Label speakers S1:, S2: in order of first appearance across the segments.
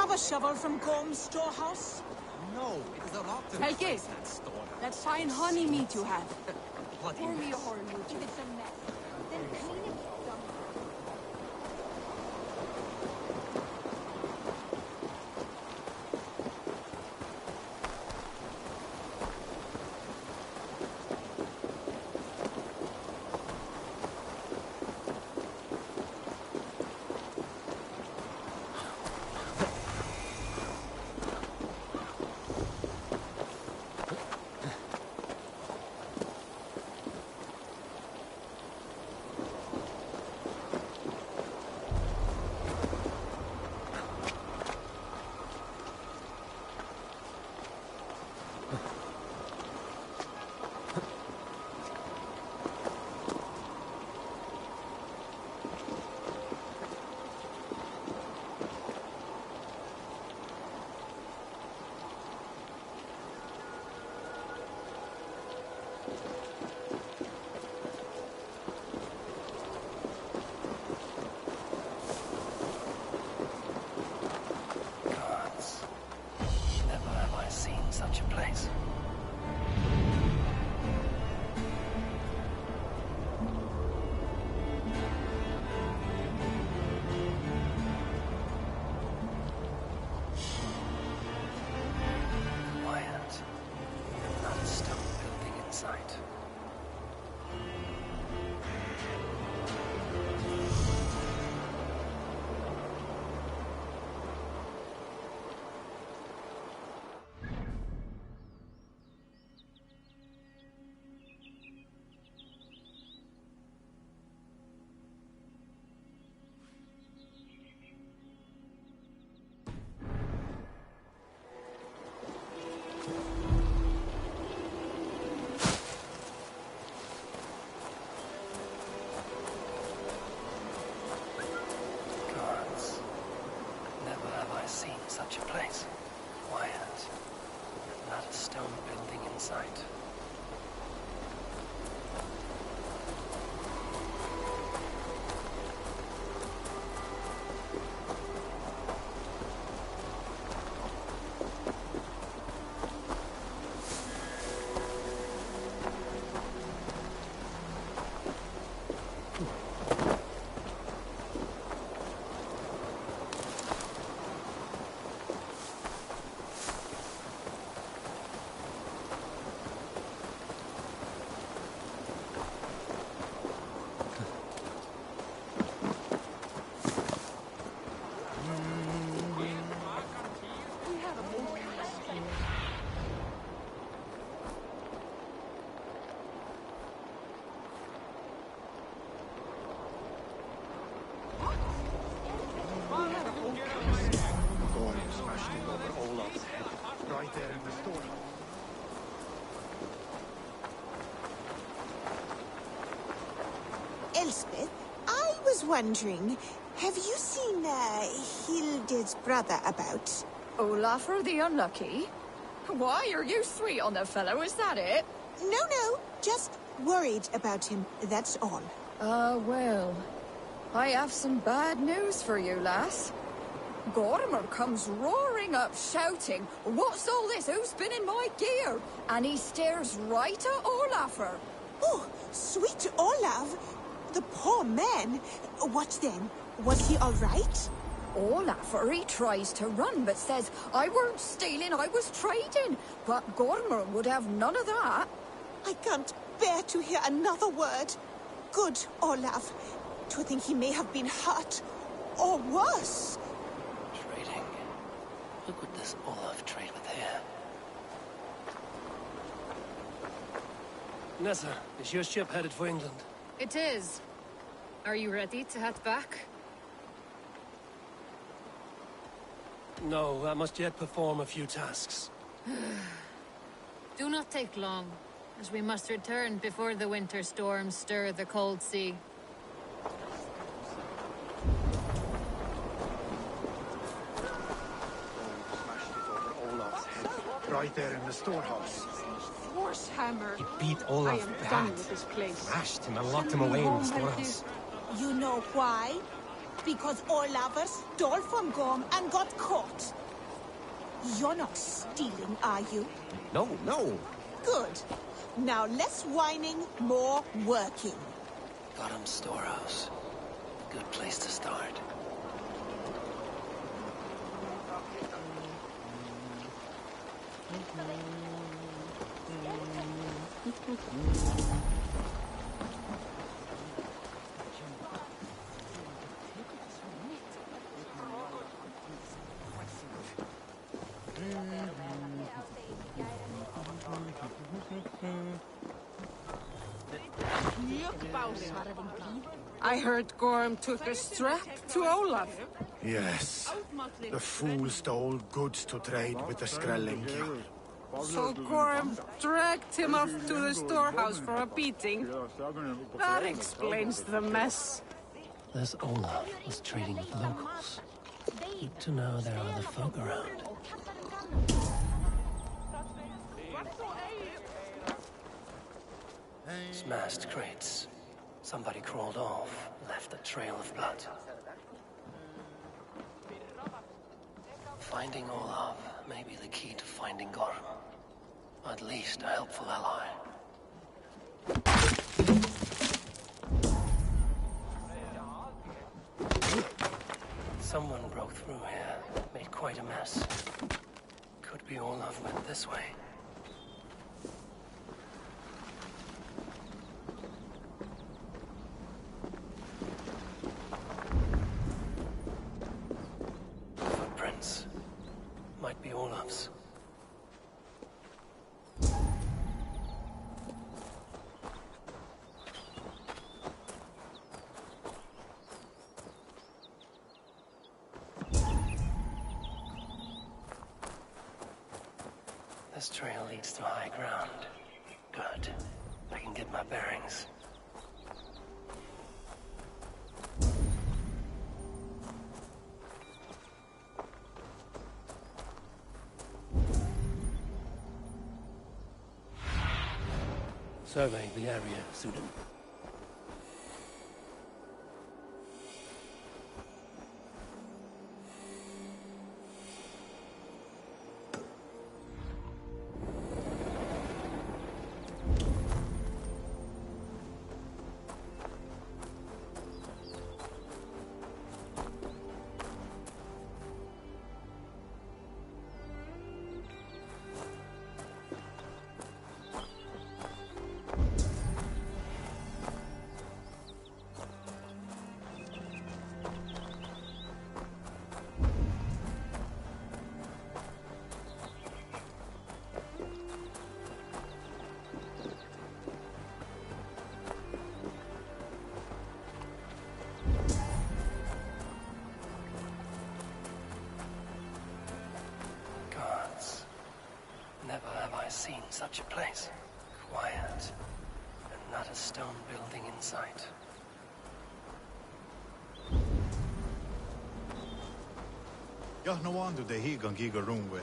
S1: have a shovel from Gorm's storehouse?
S2: No, it is a rotten
S1: Take it.
S2: that store.
S1: That fine honey meat you have.
S2: Bloody
S1: Pour me a
S2: mess.
S1: horn, if it's a mess. Then clean it.
S3: Such a place. Quiet. Not a stone building in sight. Such a place. Quiet. Not a stone building in sight.
S4: Elspeth, I was wondering, have you seen Hilde's brother about?
S5: Olafur the Unlucky? Why are you sweet on the fellow, is that it?
S4: No, just worried about him, that's all.
S5: Well, I have some bad news for you, lass. Gormer comes roaring up, shouting, "What's all this? Who's been in my gear?" And he stares right at Olafur.
S4: Oh, sweet Olaf! The poor man. What then? Was he all right?
S5: Olafur, he tries to run, but says, "I weren't stealing, I was trading." But Gormer would have none of that.
S4: I can't bear to hear another word. Good Olaf. To think he may have been hurt, or worse.
S3: Trading. Who could this Olaf trade with here?
S6: Nessa, is your ship headed for England?
S7: It is. Are you ready to head back?
S6: No, I must yet perform a few tasks.
S7: Do not take long, as we must return before the winter storms stir the cold sea.
S8: Smashed it over Olaf's head, right there in the storehouse.
S1: Force hammer.
S2: He beat
S1: I
S2: Olaf
S1: am
S2: bad.
S1: done with this place.
S2: Thrashed him and locked him away in the storehouse.
S4: You know why? because Orlaver stole from Gorm and got caught. You're not stealing, are you?
S2: No, no.
S4: Good. Now less whining, more working.
S3: Bottom storehouse. Good place to start.
S1: I heard Gorm took a strap to Olaf.
S8: Yes. The fool stole goods to trade with the Skrellinger.
S1: So Gorm dragged him off to the storehouse for a beating. That explains the mess.
S6: This Olaf was trading with locals. Good to know there are other folk around.
S3: Smashed crates. Somebody crawled off, left a trail of blood. Finding Olaf may be the key to finding Gorm. At least a helpful ally. Someone broke through here, made quite a mess. Could be Olaf went this way. Footprints. Might be Olaf's. This trail leads to high ground. Good. I can get my bearings.
S6: Survey the area, Sudan.
S3: Never have I seen such a place. Quiet, and not a stone building in sight.
S8: Ja, no wonder they higan giga runwe.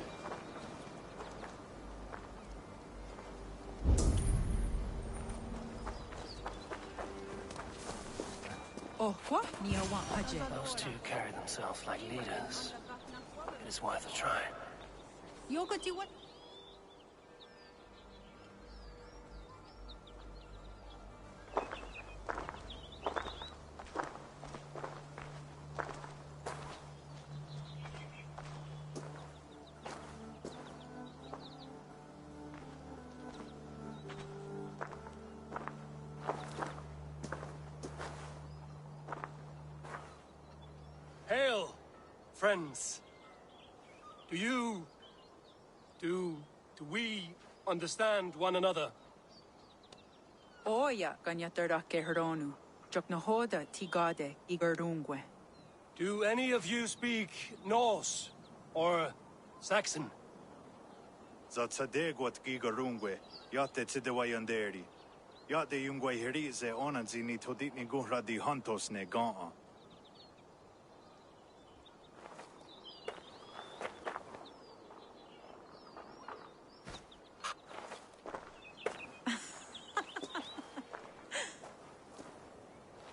S3: Those two carry themselves like leaders. It is worth a try.
S6: Hail, friends. Do we understand one another?
S9: Oya ganyatarda kehronu. Joknahoda tigade igardungwe.
S6: Do any of you speak Norse or Saxon?
S8: Zatsadegwat giga runwe. Yate tidewayanderi. Yate yungwe herize onanzini toditni guhradi hantos ne gaa.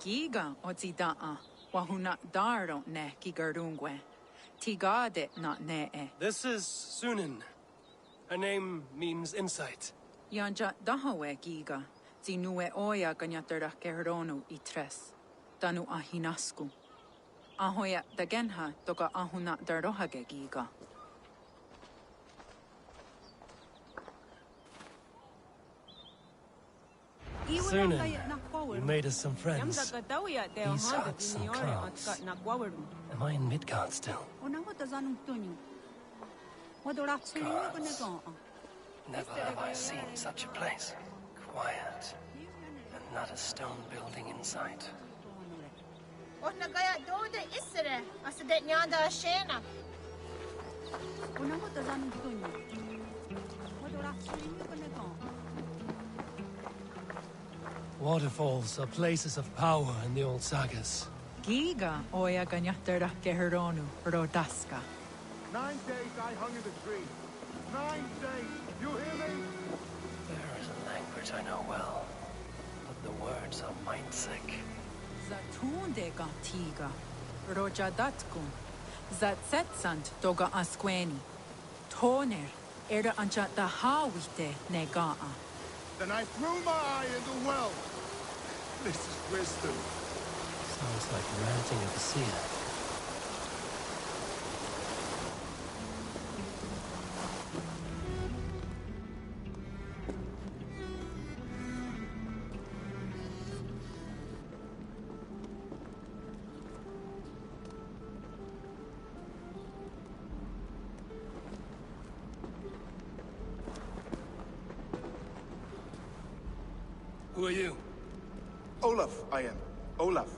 S9: Giga ozidaa. Wahuna daro ne ki gardungwe. Tigade not ne e.
S3: This is Sunin. Her name means insight.
S9: Yanja dahawe giga. Zinue oya ganyatera kehronu I tres. Danu ahinasku. Ahoya dagenha toga ahuna darohage giga.
S3: Sunan, you made us some friends. These are some clouds. Am I in Midgard still? Gods. Never have I seen such a place. Quiet. And not a stone building in sight. Waterfalls are places of power in the old sagas.
S9: Giga oya ganyatera kehronu rodaska.
S10: 9 days I hung in the tree. 9 days. You hear me?
S3: There is a language I know well, but the words are mind-sick.
S9: Zatunde tiga. Rojadatkum. Zatsetsant doga asqueni. Toner era ancha dahawite negaa.
S10: Then I threw my eye in the well. This is wisdom.
S3: Sounds like ranting of a seer. Who are you?
S10: Olaf, I am. Olaf.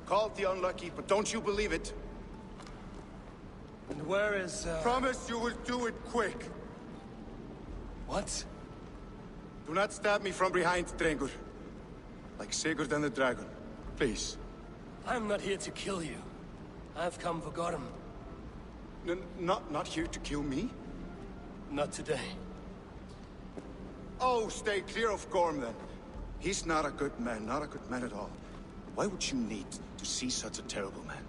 S10: Called the unlucky, but don't you believe it?
S3: And where is,
S10: Promise you will do it quick.
S3: What?
S10: Do not stab me from behind, Drengur. Like Sigurd and the dragon. Please.
S3: I'm not here to kill you. I've come for Gorm.
S10: Not here to kill me?
S3: Not today.
S10: Oh, stay clear of Gorm, then. He's not a good man, not a good man at all. Why would you need to see such a terrible man?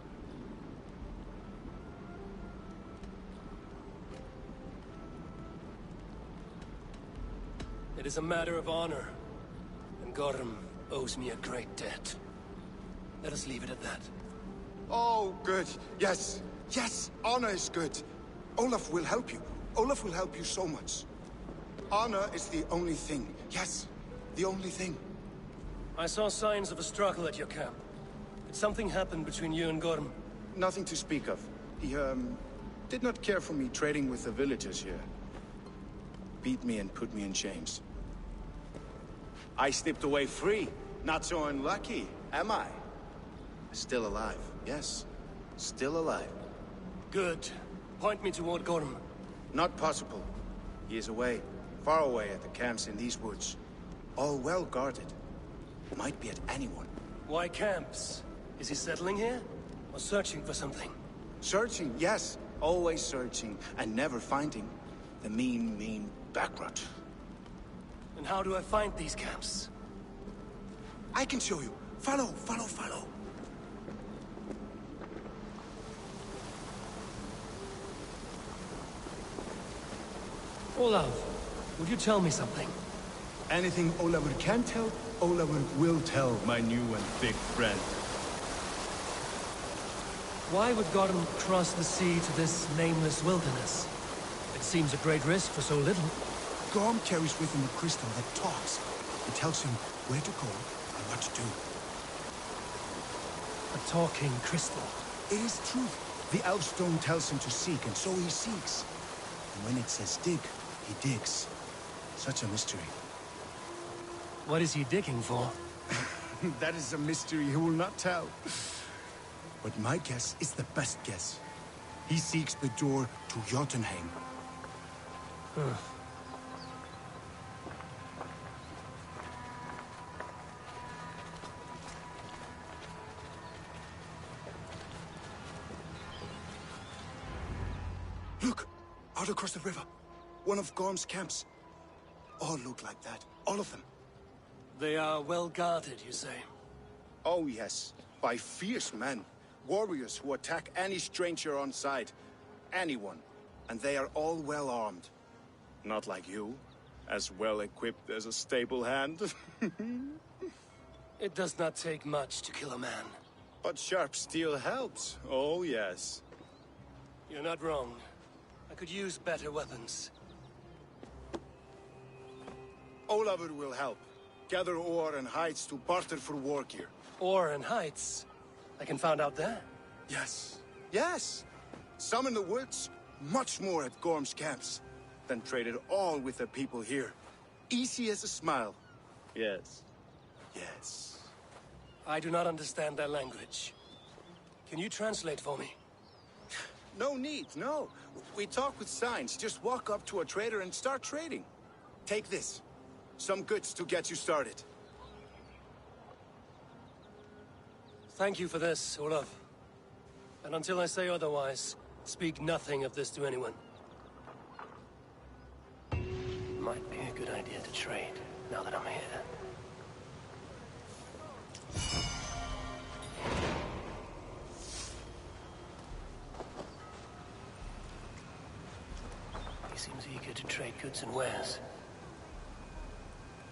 S3: It is a matter of honor, and Gorm owes me a great debt. Let us leave it at that.
S10: Oh, good. Yes. Yes, honor is good. Olaf will help you. Olaf will help you so much. Honor is the only thing. Yes, the only thing.
S3: I saw signs of a struggle at your camp. Did something happen between you and Gorm?
S10: Nothing to speak of. He, did not care for me trading with the villagers here. Beat me and put me in chains. I slipped away free. Not so unlucky, am I? Still alive, yes. Still alive.
S3: Good. Point me toward Gorm.
S10: Not possible. He is away. Far away at the camps in these woods. All well guarded. Might be at anyone.
S3: Why camps? Is he settling here? Or searching for something?
S10: Searching, yes. Always searching, and never finding. The mean backrot.
S3: And how do I find these camps?
S10: I can show you. Follow, follow, follow.
S3: Olaf, would you tell me something?
S10: Anything Olafur can tell, Olafur will tell, my new and big friend.
S3: Why would Gorm cross the sea to this nameless wilderness? It seems a great risk for so little.
S10: Gorm carries with him a crystal that talks. It tells him where to go and what to do.
S3: A talking crystal.
S10: It is truth. The elf stone tells him to seek, and so he seeks. And when it says dig, he digs. Such a mystery.
S3: What is he digging for?
S10: That is a mystery he will not tell. But my guess is the best guess. He seeks the door to Jotunheim. Look! Out across the river. One of Gorm's camps. All look like that. All of them.
S3: They are well guarded, you say?
S10: Oh, yes. by fierce men. Warriors who attack any stranger on sight. Anyone. And they are all well armed. Not like you. As well equipped as a stable hand.
S6: It does not take much to kill a man.
S10: But sharp steel helps. Oh, yes.
S6: You're not wrong. I could use better weapons.
S10: Olavur will help. Gather ore and hides to barter for war gear.
S6: Ore and heights. I can find out there.
S10: Yes. Yes! Some in the woods, much more at Gorm's camps. Then traded all with the people here. Easy as a smile. Yes. Yes.
S6: I do not understand their language. Can you translate for me?
S10: No need, no. We talk with signs. Just walk up to a trader and start trading. Take this. Some goods to get you started.
S6: Thank you for this, Olaf. And until I say otherwise, speak nothing of this to anyone. Might be a good idea to trade, now that I'm here. He seems eager to trade goods and wares.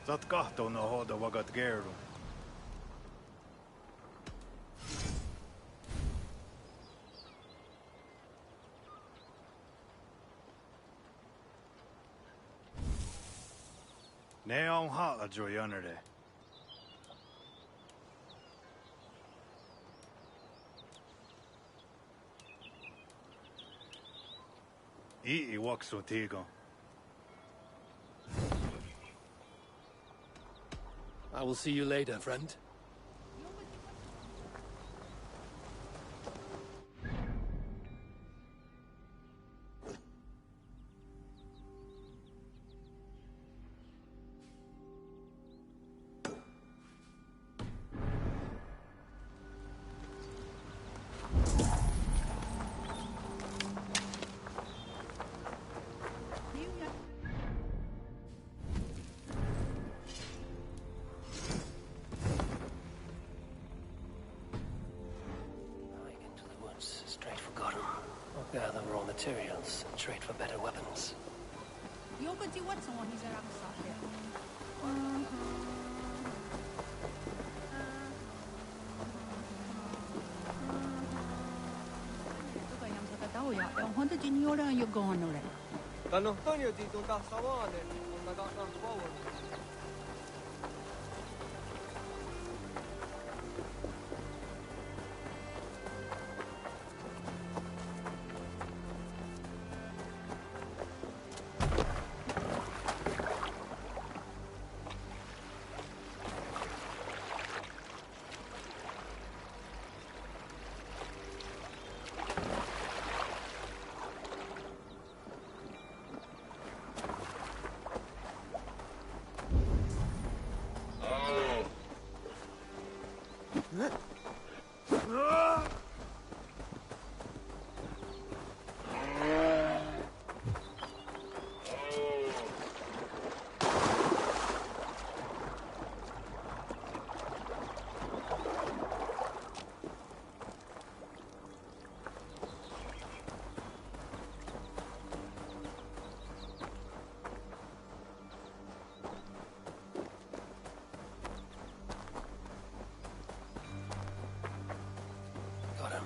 S8: Zat kahto no hoda wagat geru. Ne on hala joy yonere. I waksu tigo.
S6: I will see you later, friend. Gather raw materials and trade for better weapons.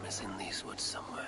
S6: Is in these woods somewhere.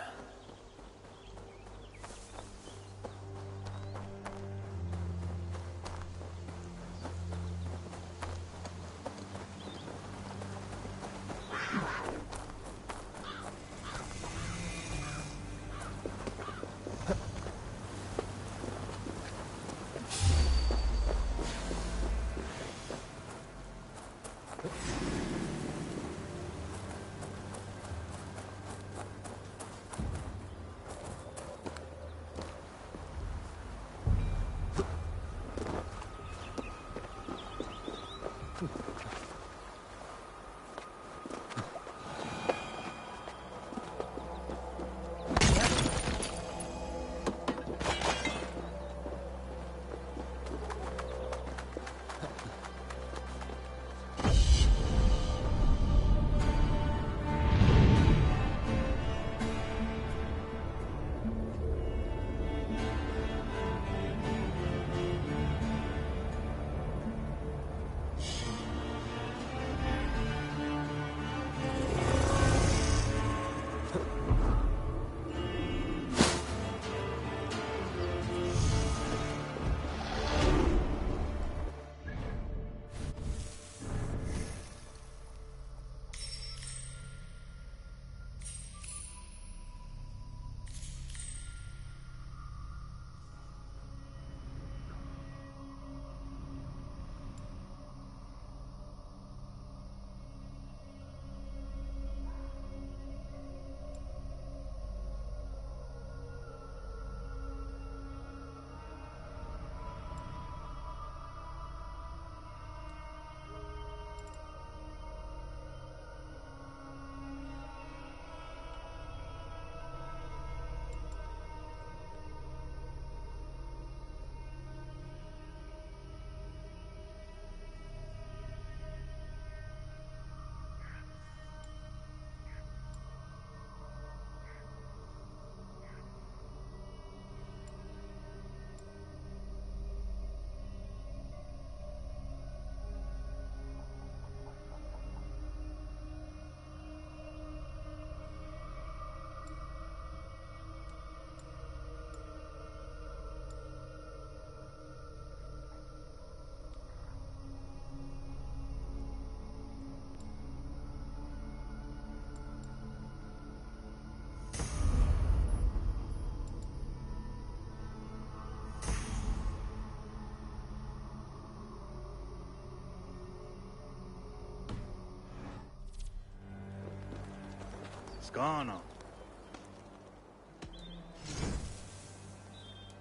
S8: Skana.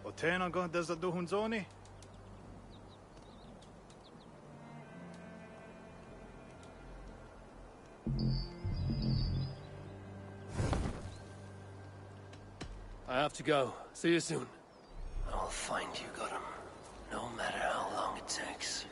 S8: Og tjener godt disse duhunzoni?
S6: I have to go. See you soon.
S3: I'll find you, Gotham. No matter how long it takes.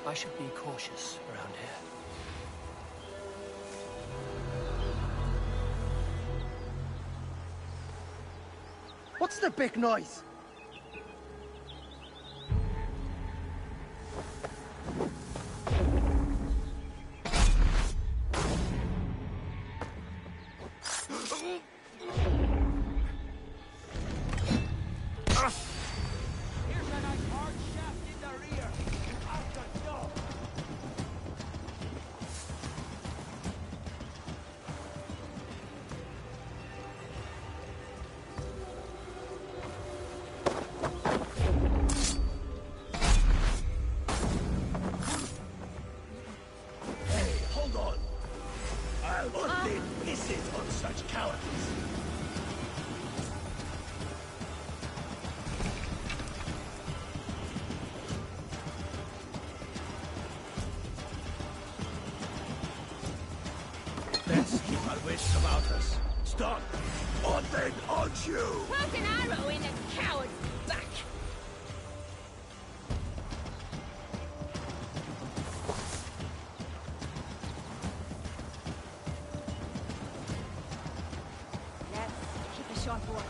S3: I should be cautious around here.
S11: What's the big noise?
S10: Let's keep our wits about us. Stop, or then on you!
S12: Poke an arrow in a coward's back! Let's keep a sharp watch.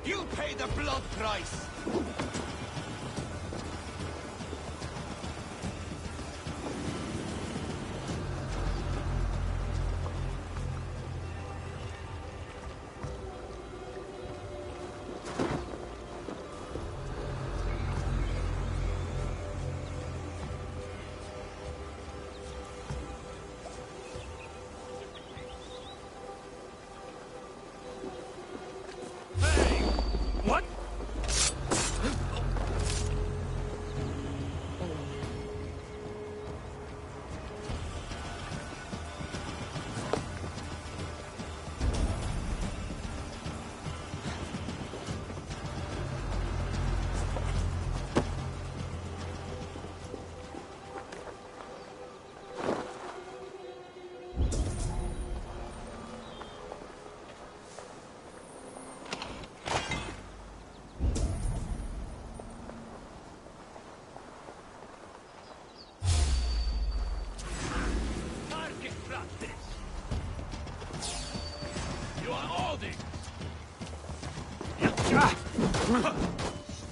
S13: You pay the blood price!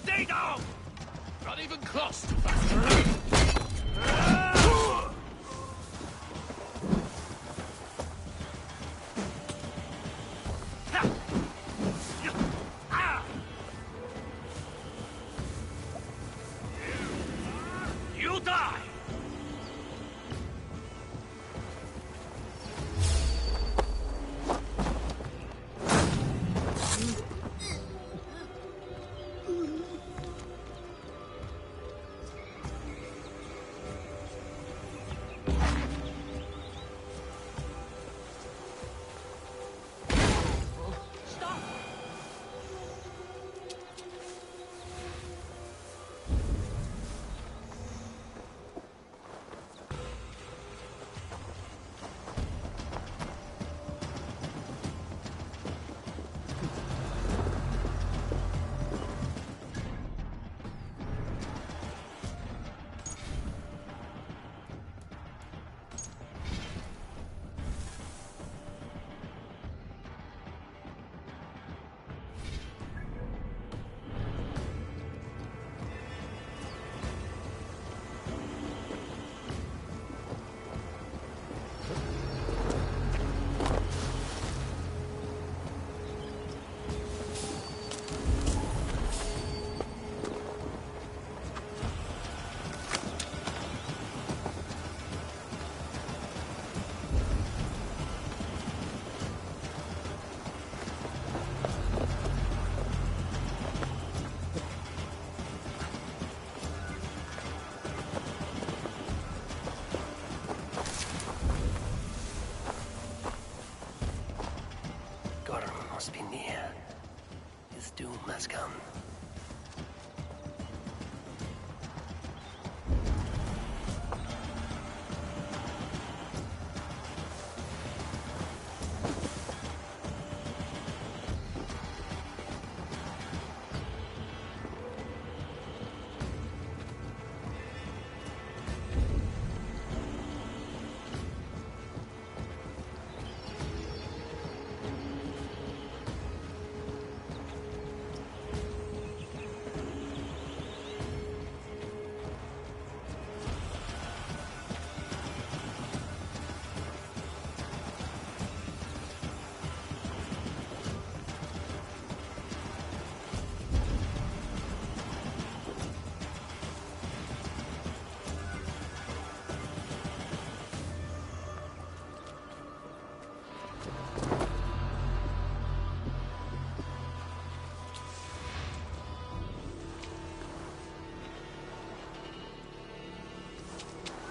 S14: Stay down! Not even close to fast. You die!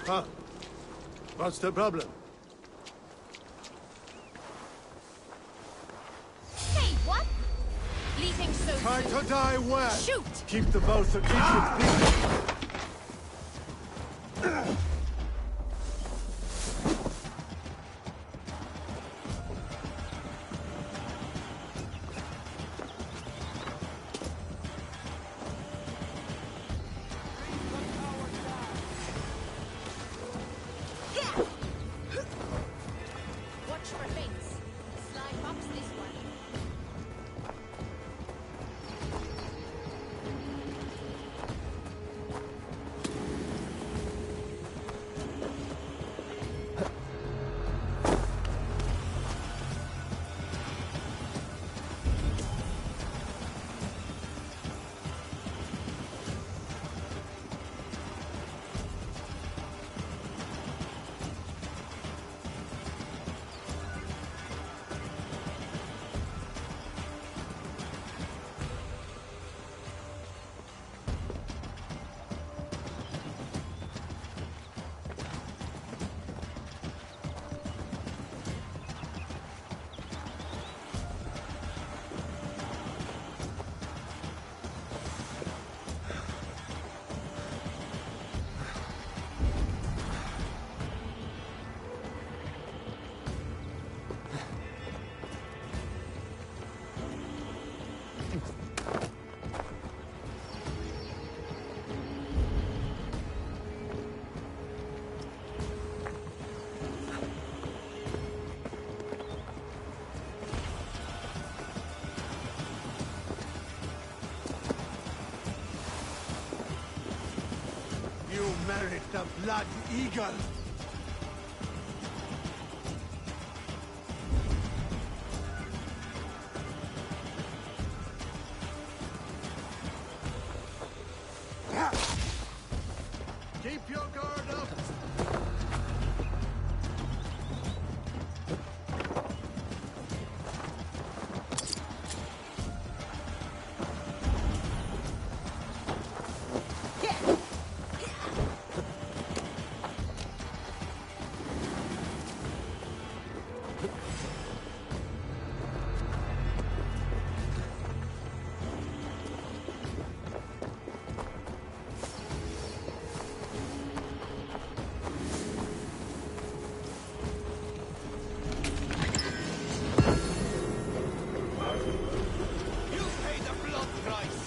S14: Huh? What's the problem?
S12: Hey, what? Leaving so
S14: Try
S12: soon.
S14: to die well.
S12: Shoot!
S14: Keep the both of Egypt peace.
S12: Watch for feints. Sly pops this one.
S14: You merit the blood eagle. Keep your guard up.
S13: You pay the blood price!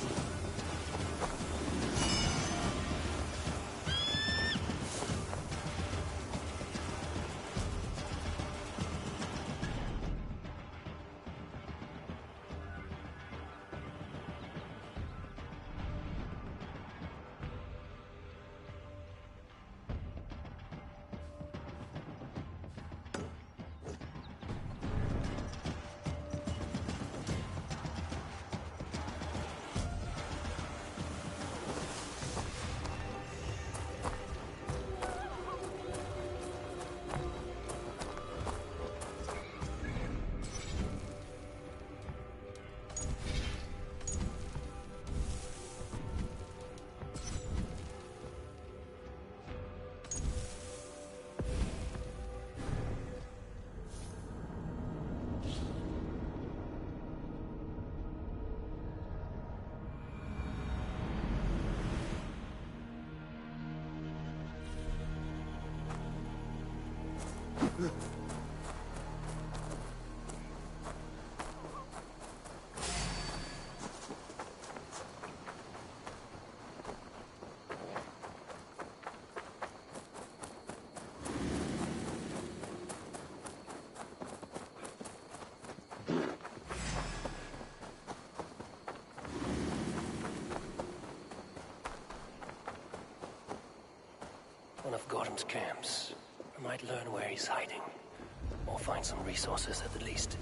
S3: One of Gordon's camps. I might learn where he's hiding. Or find some resources at the least.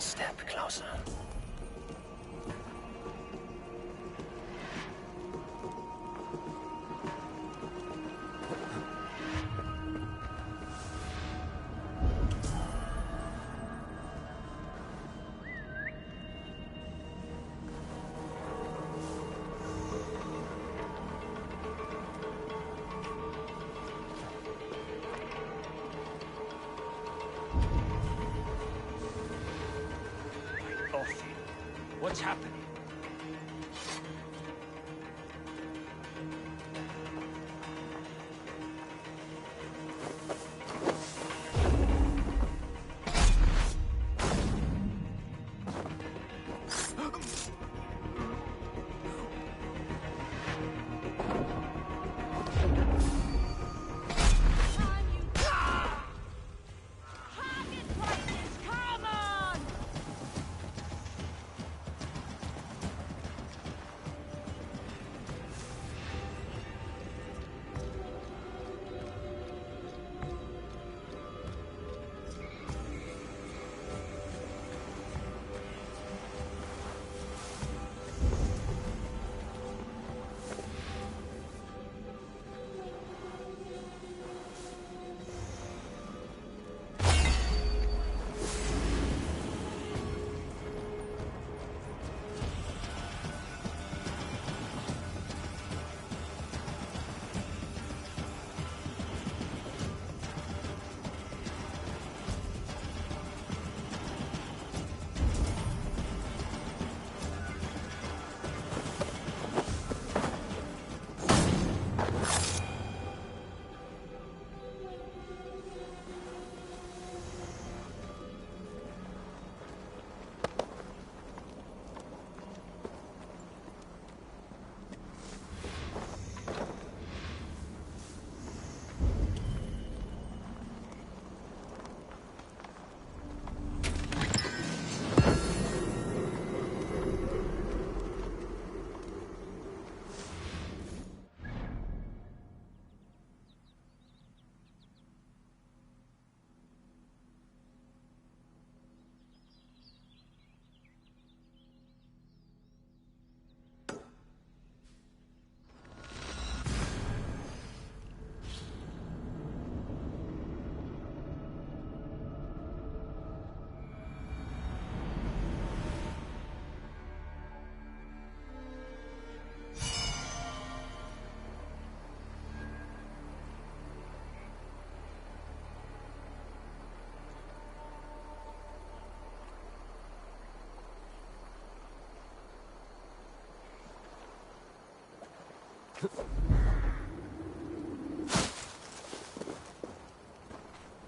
S3: step closer.
S14: What's happening?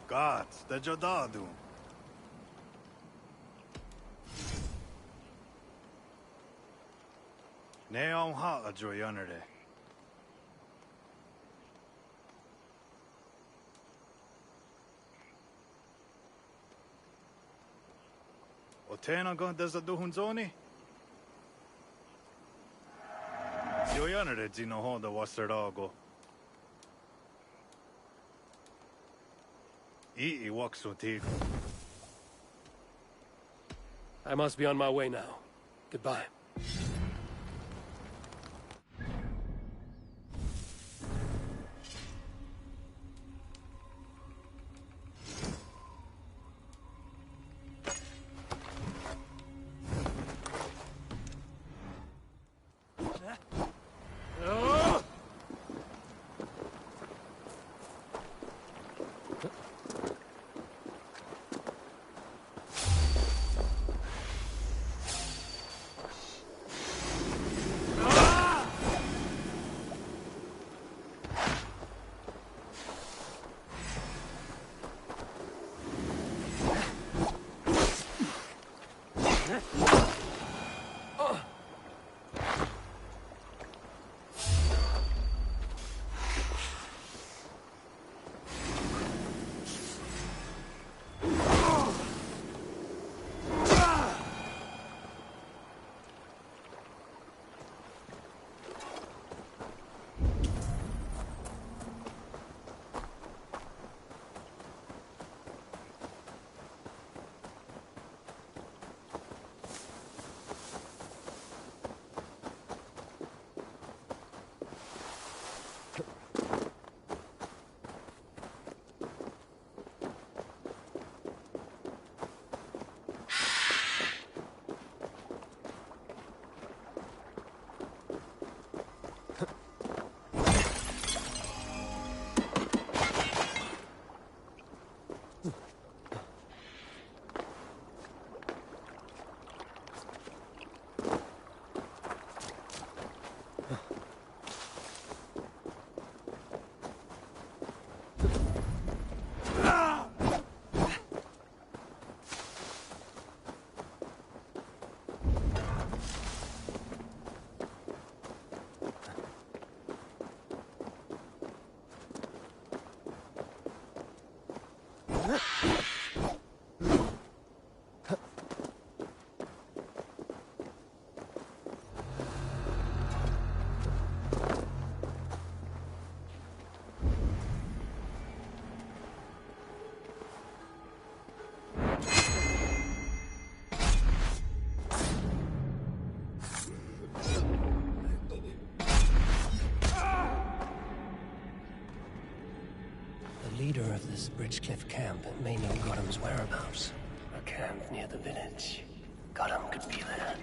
S8: God, the Jodadu. Neon ha a joy under there. Otena gon desa duhunzoni? Joy under it, Zino Honda was their dog. Ii walks with Tigo.
S6: I must be on my way now. Goodbye.
S3: leader of this Bridgecliff camp may know Gothram's whereabouts. A camp near the village. Gothram could be there.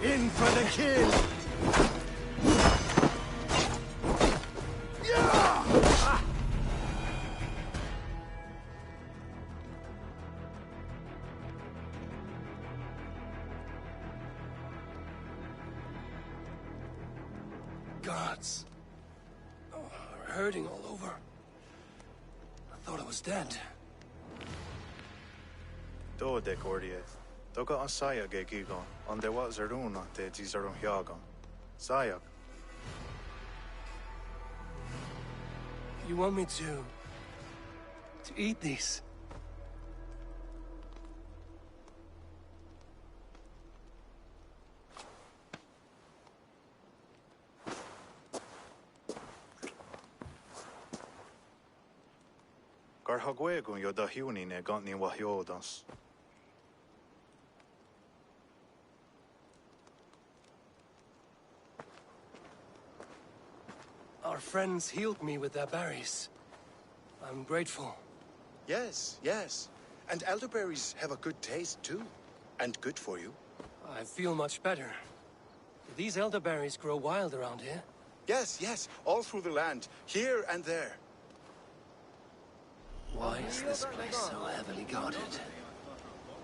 S8: In for the kill!
S6: Gods. Oh, we're hurting all over. I thought I was dead.
S8: Do de Gordiet. Doga an Sayag e Gigon, on de wat Zeruna de Zizarun Hyagon. Sayag.
S6: You want me to eat these?
S8: Gar hagwegun yo da hiuni ne gantni wahyodas.
S6: Our friends healed me with their berries. I'm grateful.
S10: Yes, yes. And elderberries have a good taste, too. And good for you.
S6: I feel much better. Do these elderberries grow wild around here?
S10: Yes, yes. All through the land. Here and there.
S3: Why is this place so heavily guarded?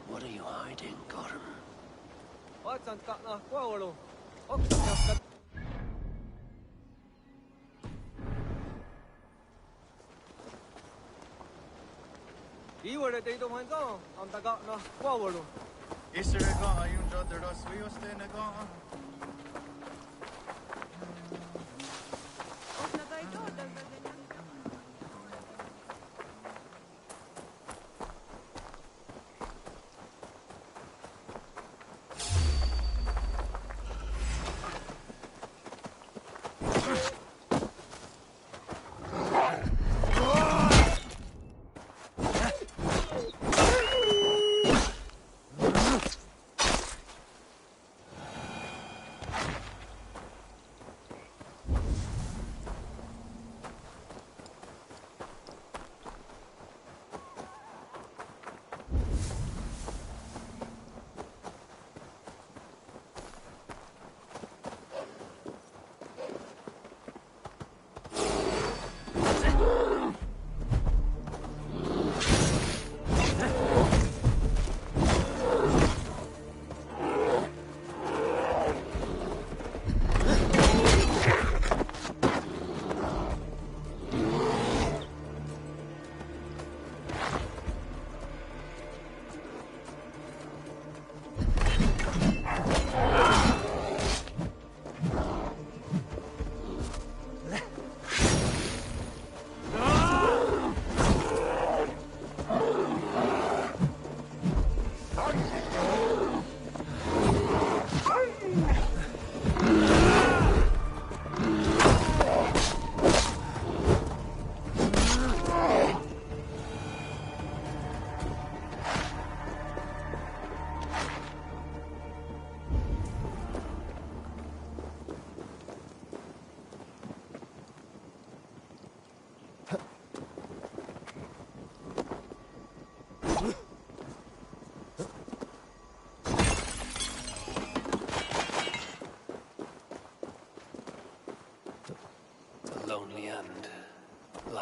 S3: What are you hiding, Gothram?
S8: Is there a gun you judge the rest we used in a gun?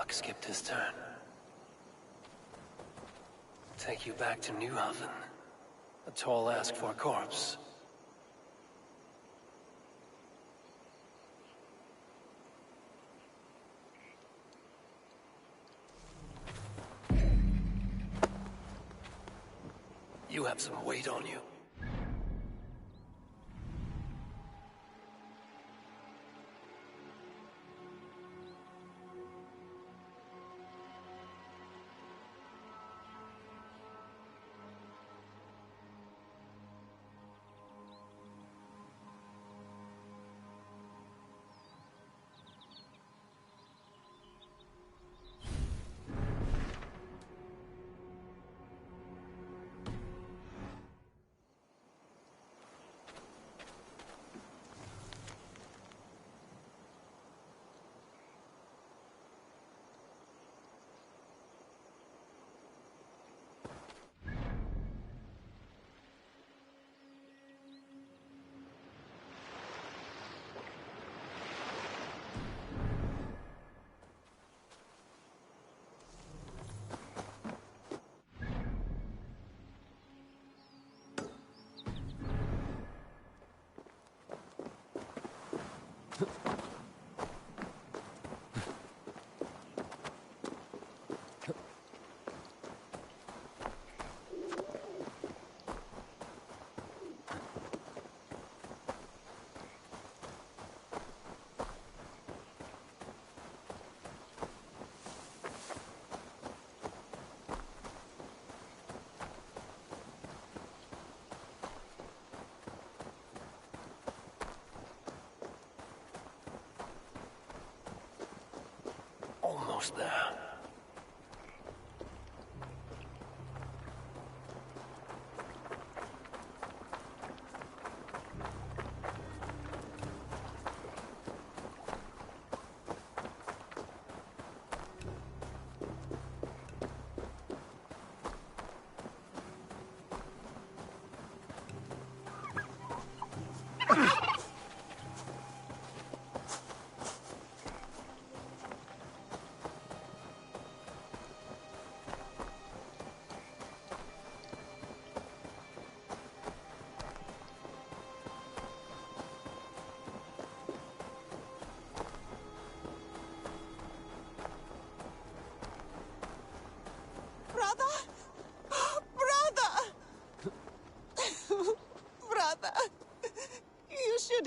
S3: luck skipped his turn. Take you back to Newhaven. A tall ask for a corpse. You have some weight on you. Almost there.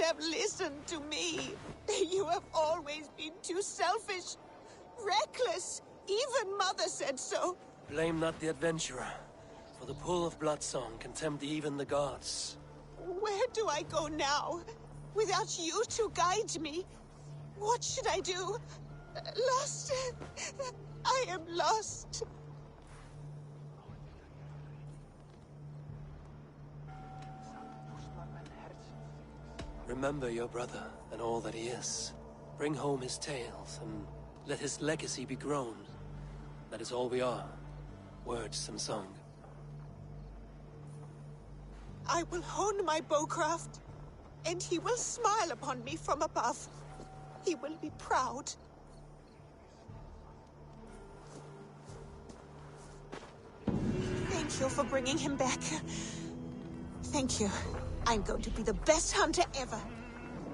S4: Have listened to me. You have always been too selfish, reckless. Even Mother said so.
S6: Blame not the adventurer. For the pull of Bloodsong can tempt even the gods.
S4: Where do I go now? Without you to guide me? What should I do? Lost. I am lost.
S6: Remember your brother and all that he is. Bring home his tales and let his legacy be grown. That is all we are. Words and song.
S4: I will hone my bowcraft, and he will smile upon me from above. He will be proud. Thank you for bringing him back. Thank you. I'm going to be the best hunter ever.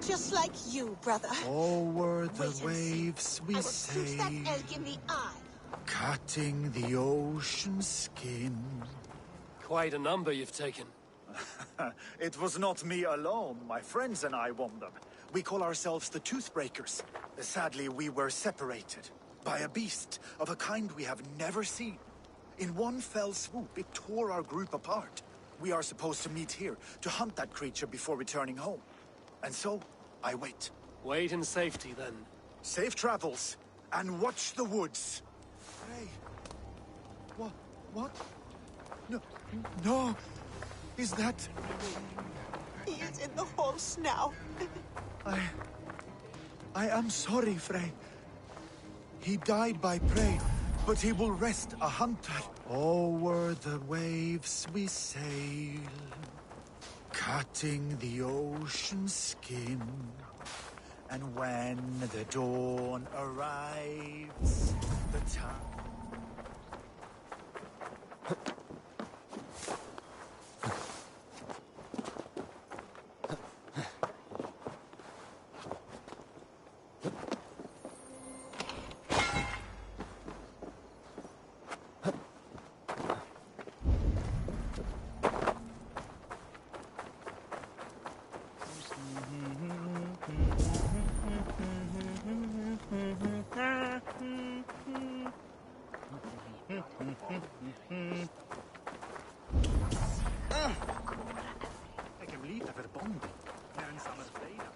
S4: Just like you, brother.
S8: Over the waves we
S4: I will shoot that
S8: sail,
S4: elk in the eye.
S8: cutting the ocean skin.
S6: Quite a number you've taken.
S15: It was not me alone. My friends and I won them. We call ourselves the Toothbreakers. Sadly, we were separated by a beast of a kind we have never seen. In one fell swoop, it tore our group apart. We are supposed to meet here to hunt that creature before returning home. And so, I wait.
S6: Wait in safety, then.
S15: Safe travels, and watch the woods. Hey. What? No. Is that...
S4: He is in the halls now.
S8: I am sorry, Frey. He died by prey, but he will rest a hunter. Over the waves we sail, cutting the ocean skin. And when the dawn arrives, The town.
S15: Ik heb liefde verbonden. Lönsamma fredag.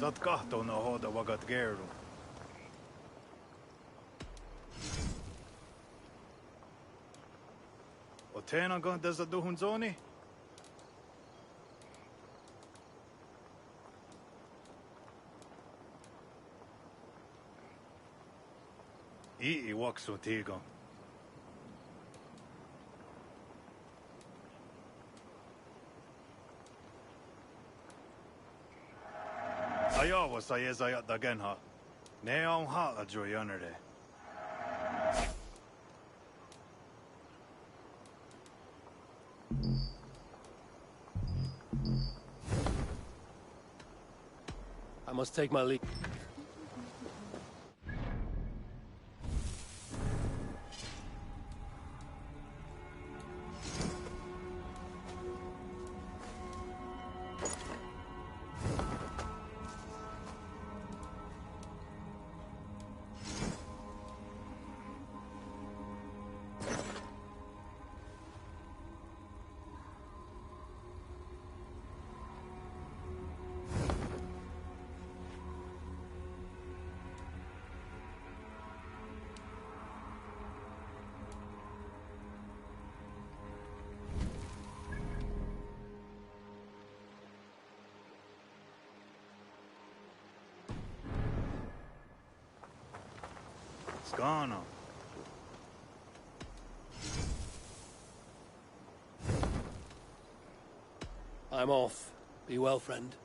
S10: Saat kahtoon hoida vakat gerdu. Och tjänar gång dessa duhun zoni? I waksu tiga. Ajavassa jesajat dagenha. Ne on haala joyanere.
S6: I must take my leave.
S10: going on?
S6: I'm off. Be well, friend.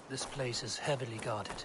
S6: This place is heavily guarded.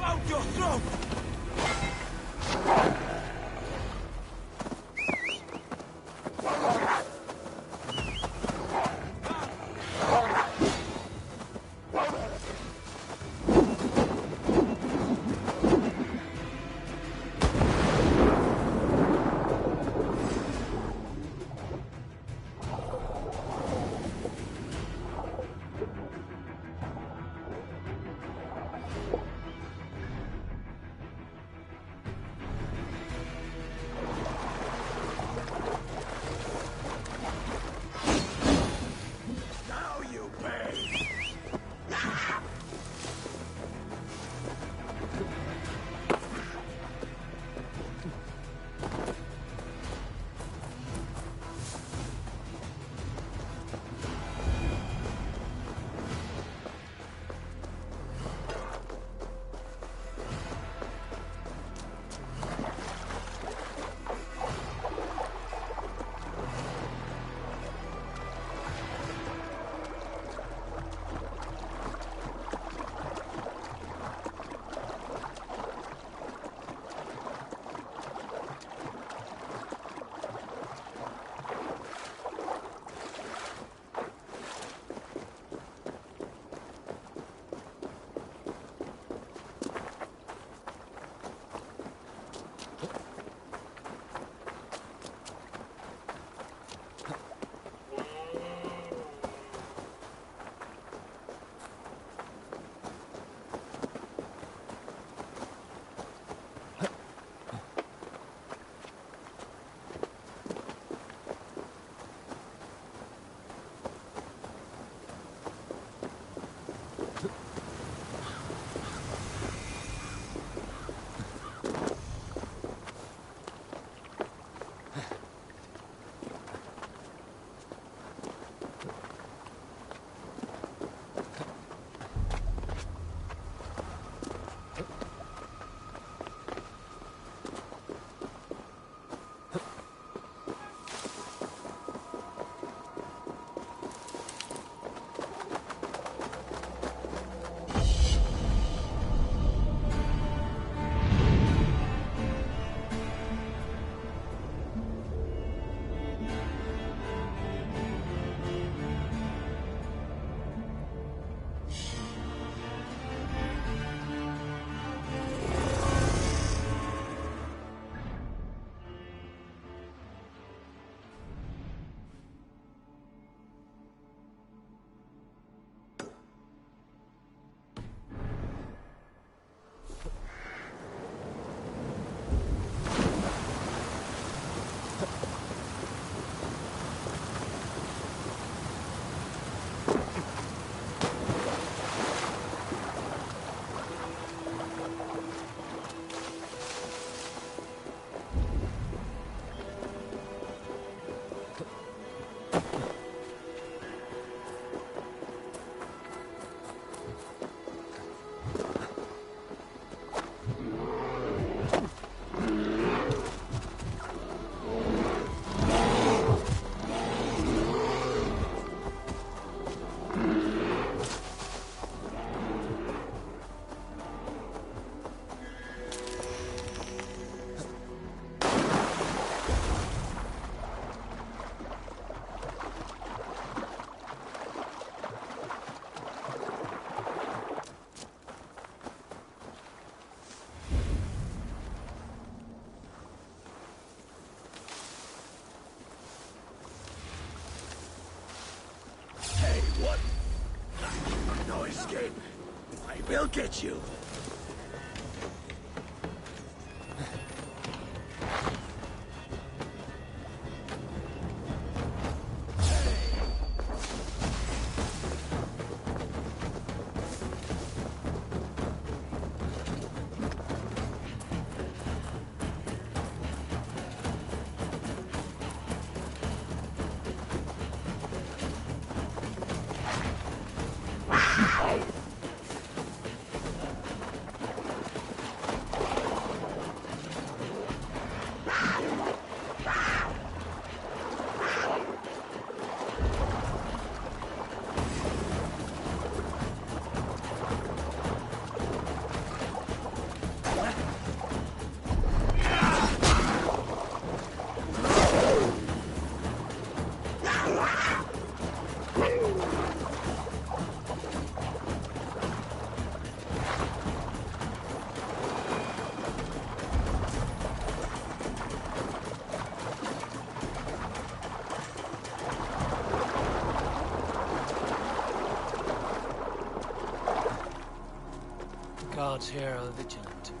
S13: Out your throat!
S14: We'll get you.
S6: Guards here are vigilant.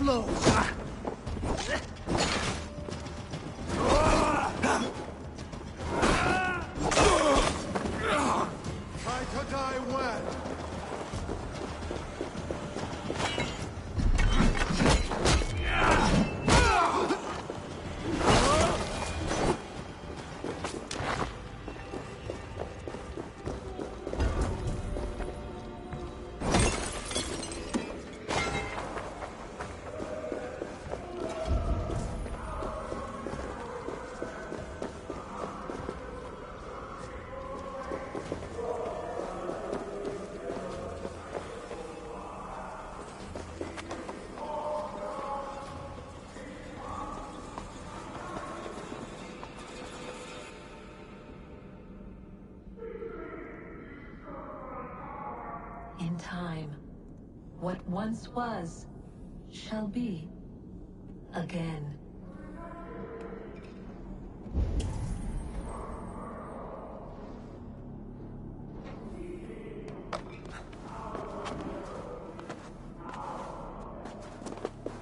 S11: blows.
S8: Try to die well.
S16: In time, what once was, shall be, again.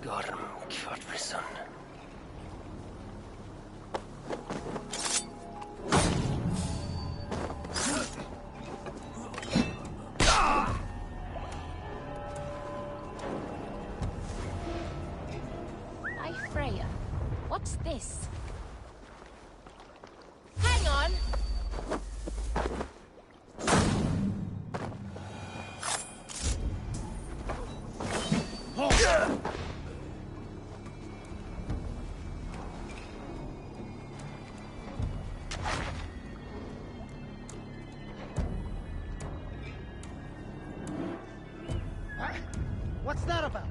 S6: Gorm Kvartfrisson.
S12: Freya, what's this? Hang on!
S11: What's that about?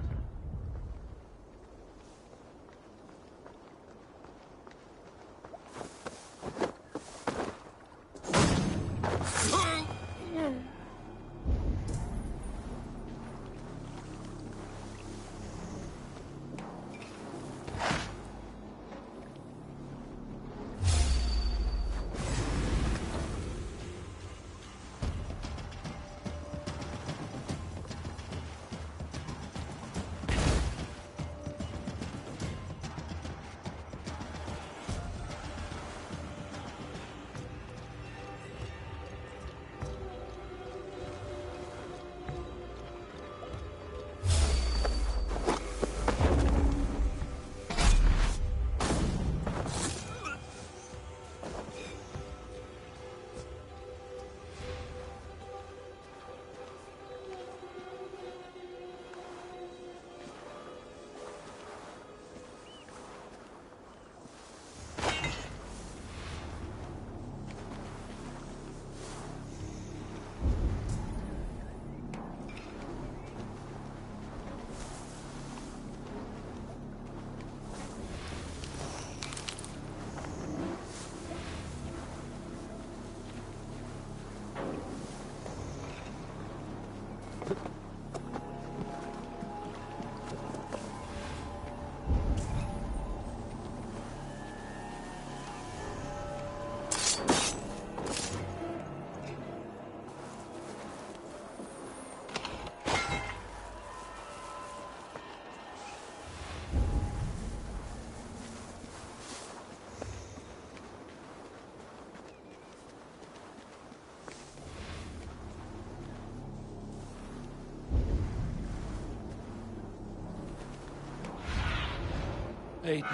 S6: Aid me.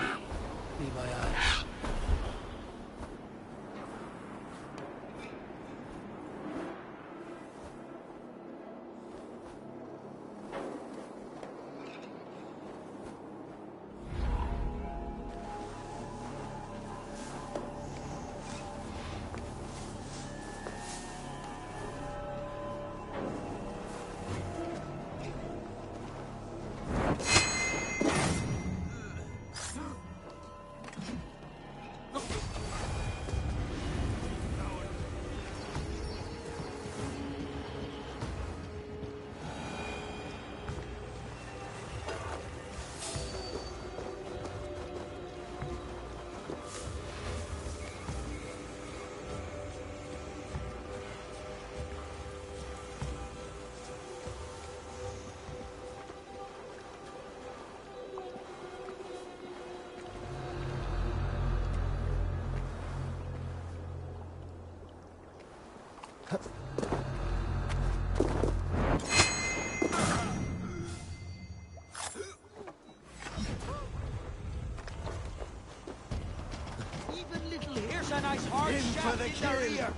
S6: Be my eyes.
S13: Even little, here's a nice hard
S8: In for
S13: shaft
S8: the
S13: in
S8: kill.
S13: the rear.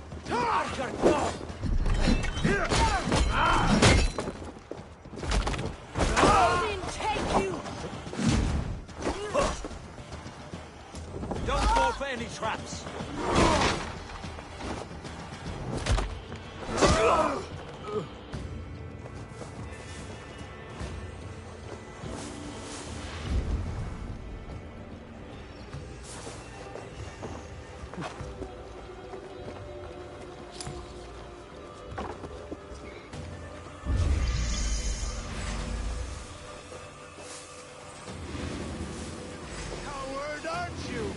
S12: Take you!
S13: Don't fall for any traps.
S8: Coward, aren't you?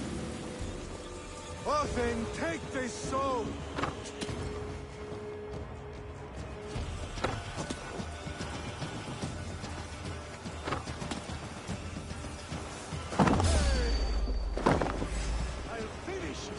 S8: Oh, then take this soul. I'll finish you.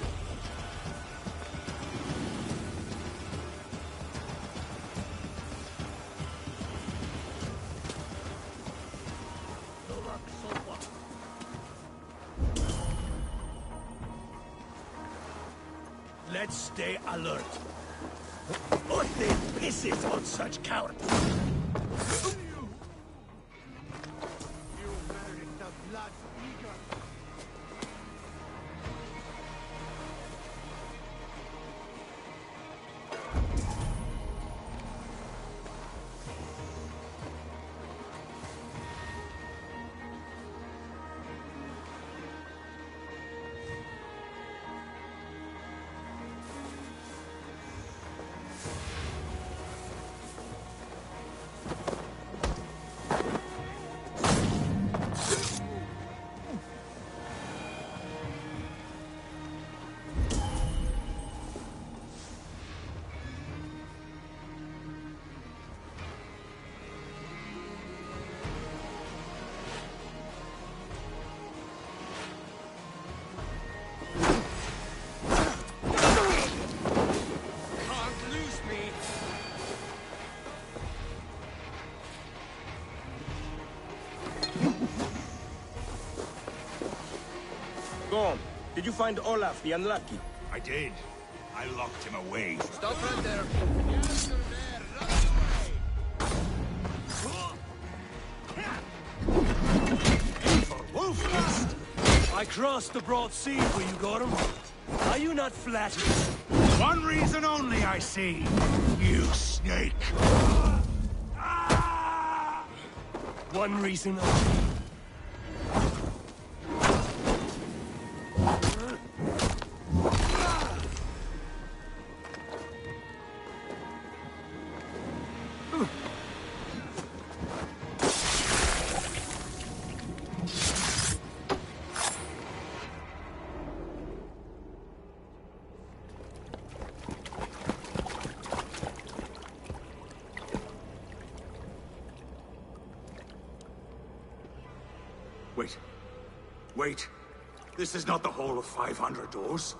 S14: Let's stay alert. Othe pisses on such cowards.
S8: You merit the blood eager.
S13: Can't lose me.
S17: Gorm, did you find Olaf the Unlucky?
S14: I did. I locked him away.
S13: Stop right there.
S14: For Wolfnest! I crossed the broad sea for you, Gorm. Are you not flattered? One reason only I see. You snake. One reason only.
S10: Wait. Wait. This is not the Hall of 500 Doors.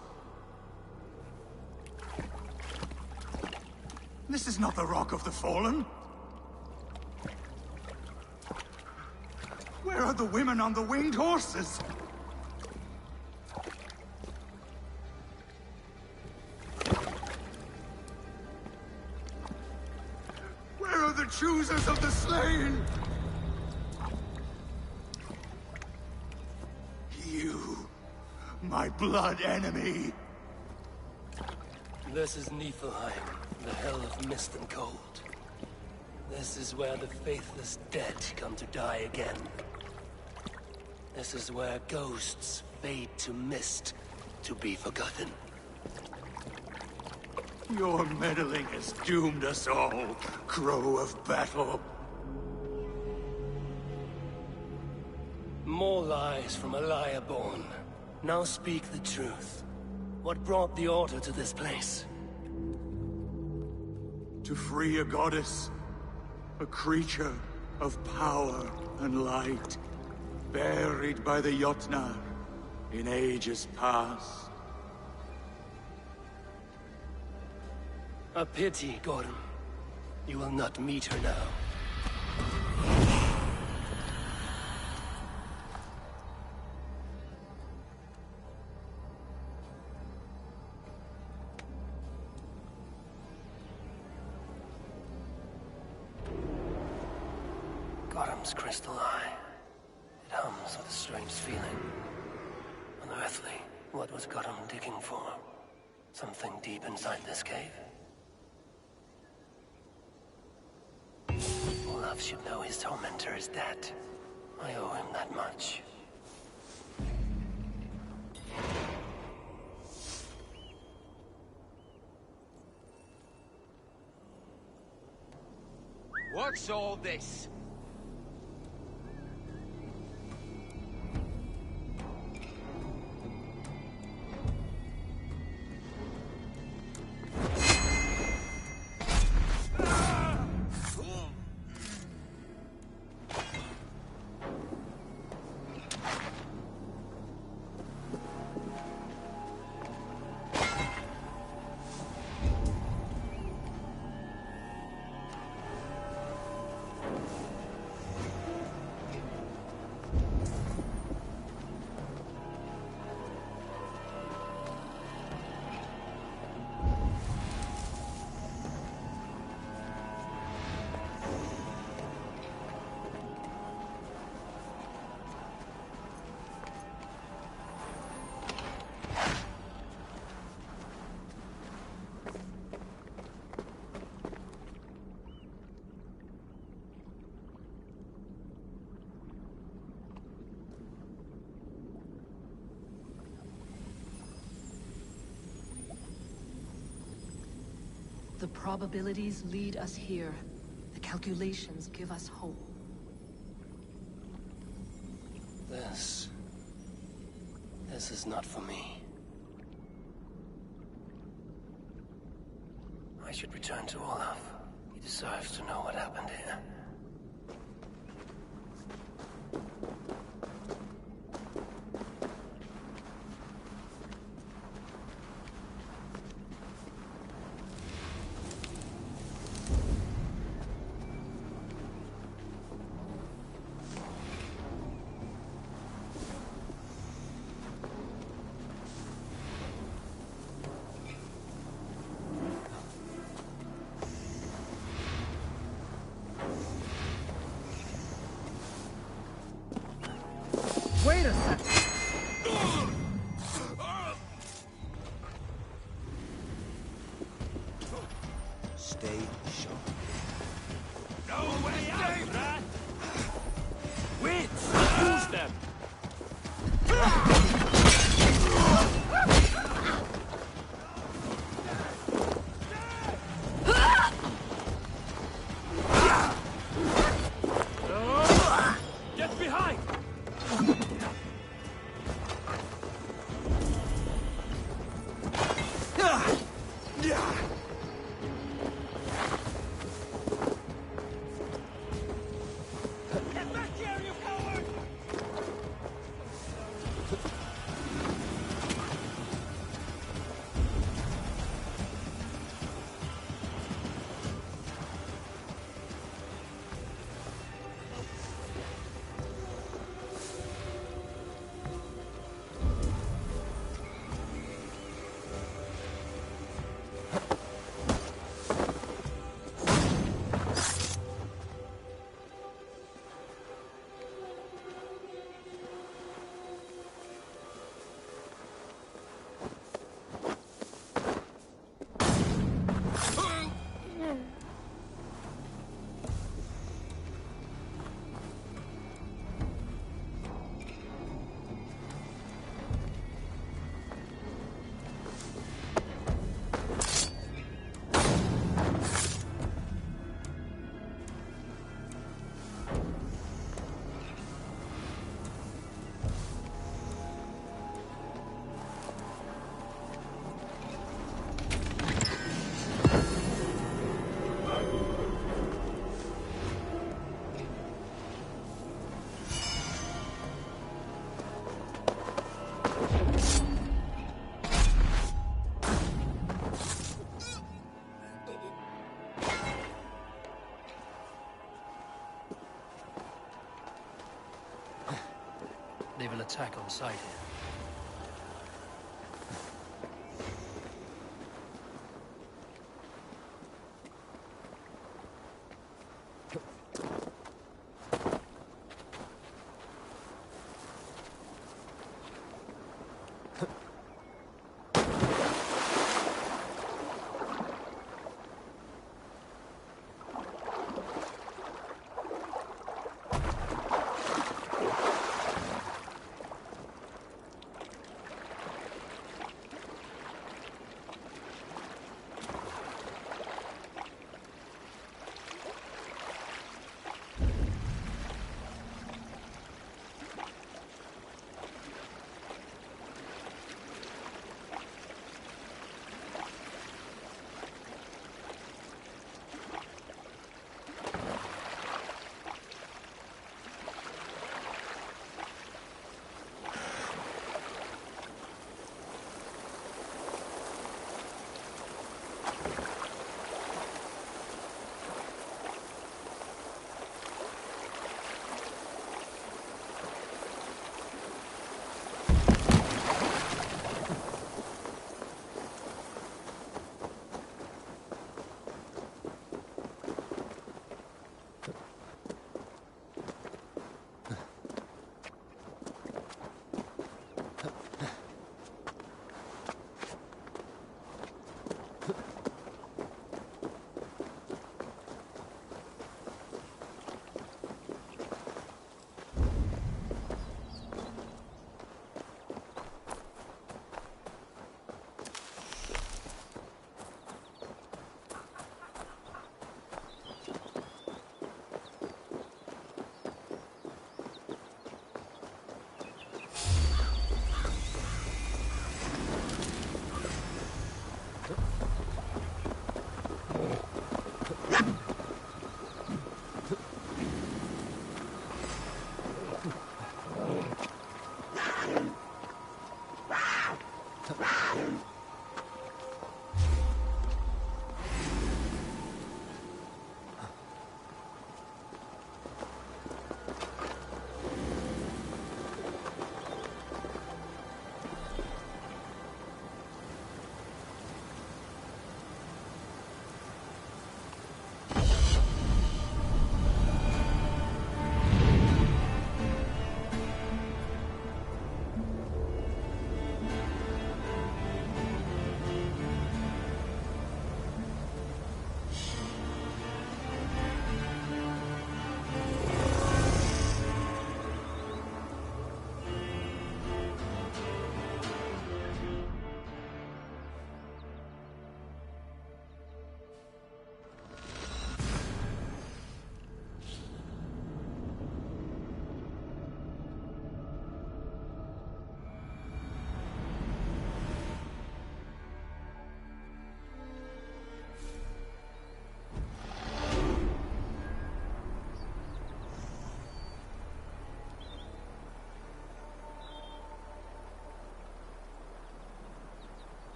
S10: This is not the Rock of the Fallen. Where are the women on the winged horses? Where are the choosers of the slain? You, my blood enemy.
S6: This is Niflheim, the hell of mist and cold. This is where the faithless dead come to die again. This is where ghosts fade to mist, to be forgotten.
S10: Your meddling has doomed us all, Crow of Battle.
S6: More lies from a liar born. Now speak the truth. What brought the Order to this place?
S10: To free a goddess, a creature of power and light, buried by the Jotnar in ages past.
S6: A pity, Gordon. You will not meet her now. Gothem's crystal eye. It hums with a strange feeling. Unearthly. What was Gotham digging for? Something deep inside this cave? Olaf should know his tormentor is dead. I owe him that much.
S13: What's all this?
S16: The probabilities lead us here. The calculations give us hope.
S6: This is not for me. I should return to Olaf. He deserves to know what happened here.
S11: Wait a second.
S13: Stay sharp. No way out, rat! Wits! Use them! Get behind!
S3: attack on sight here.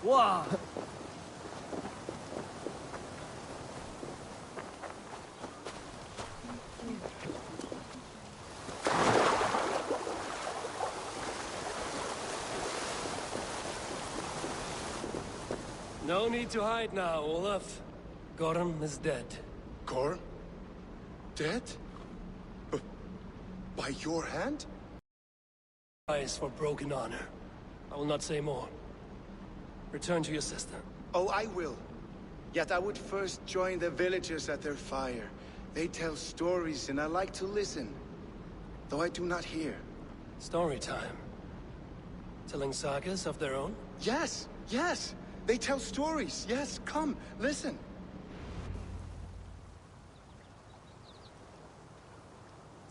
S3: Wow! No need to hide now, Olaf. Gorm is dead.
S10: Gorm? Dead? By your hand?
S3: Price for broken honor. I will not say more. Return to your sister.
S10: Oh, I will. Yet I would first join the villagers at their fire. They tell stories and I like to listen. Though I do not hear.
S3: Story time. Telling sagas of their own?
S10: Yes, yes! They tell stories, yes, come, listen.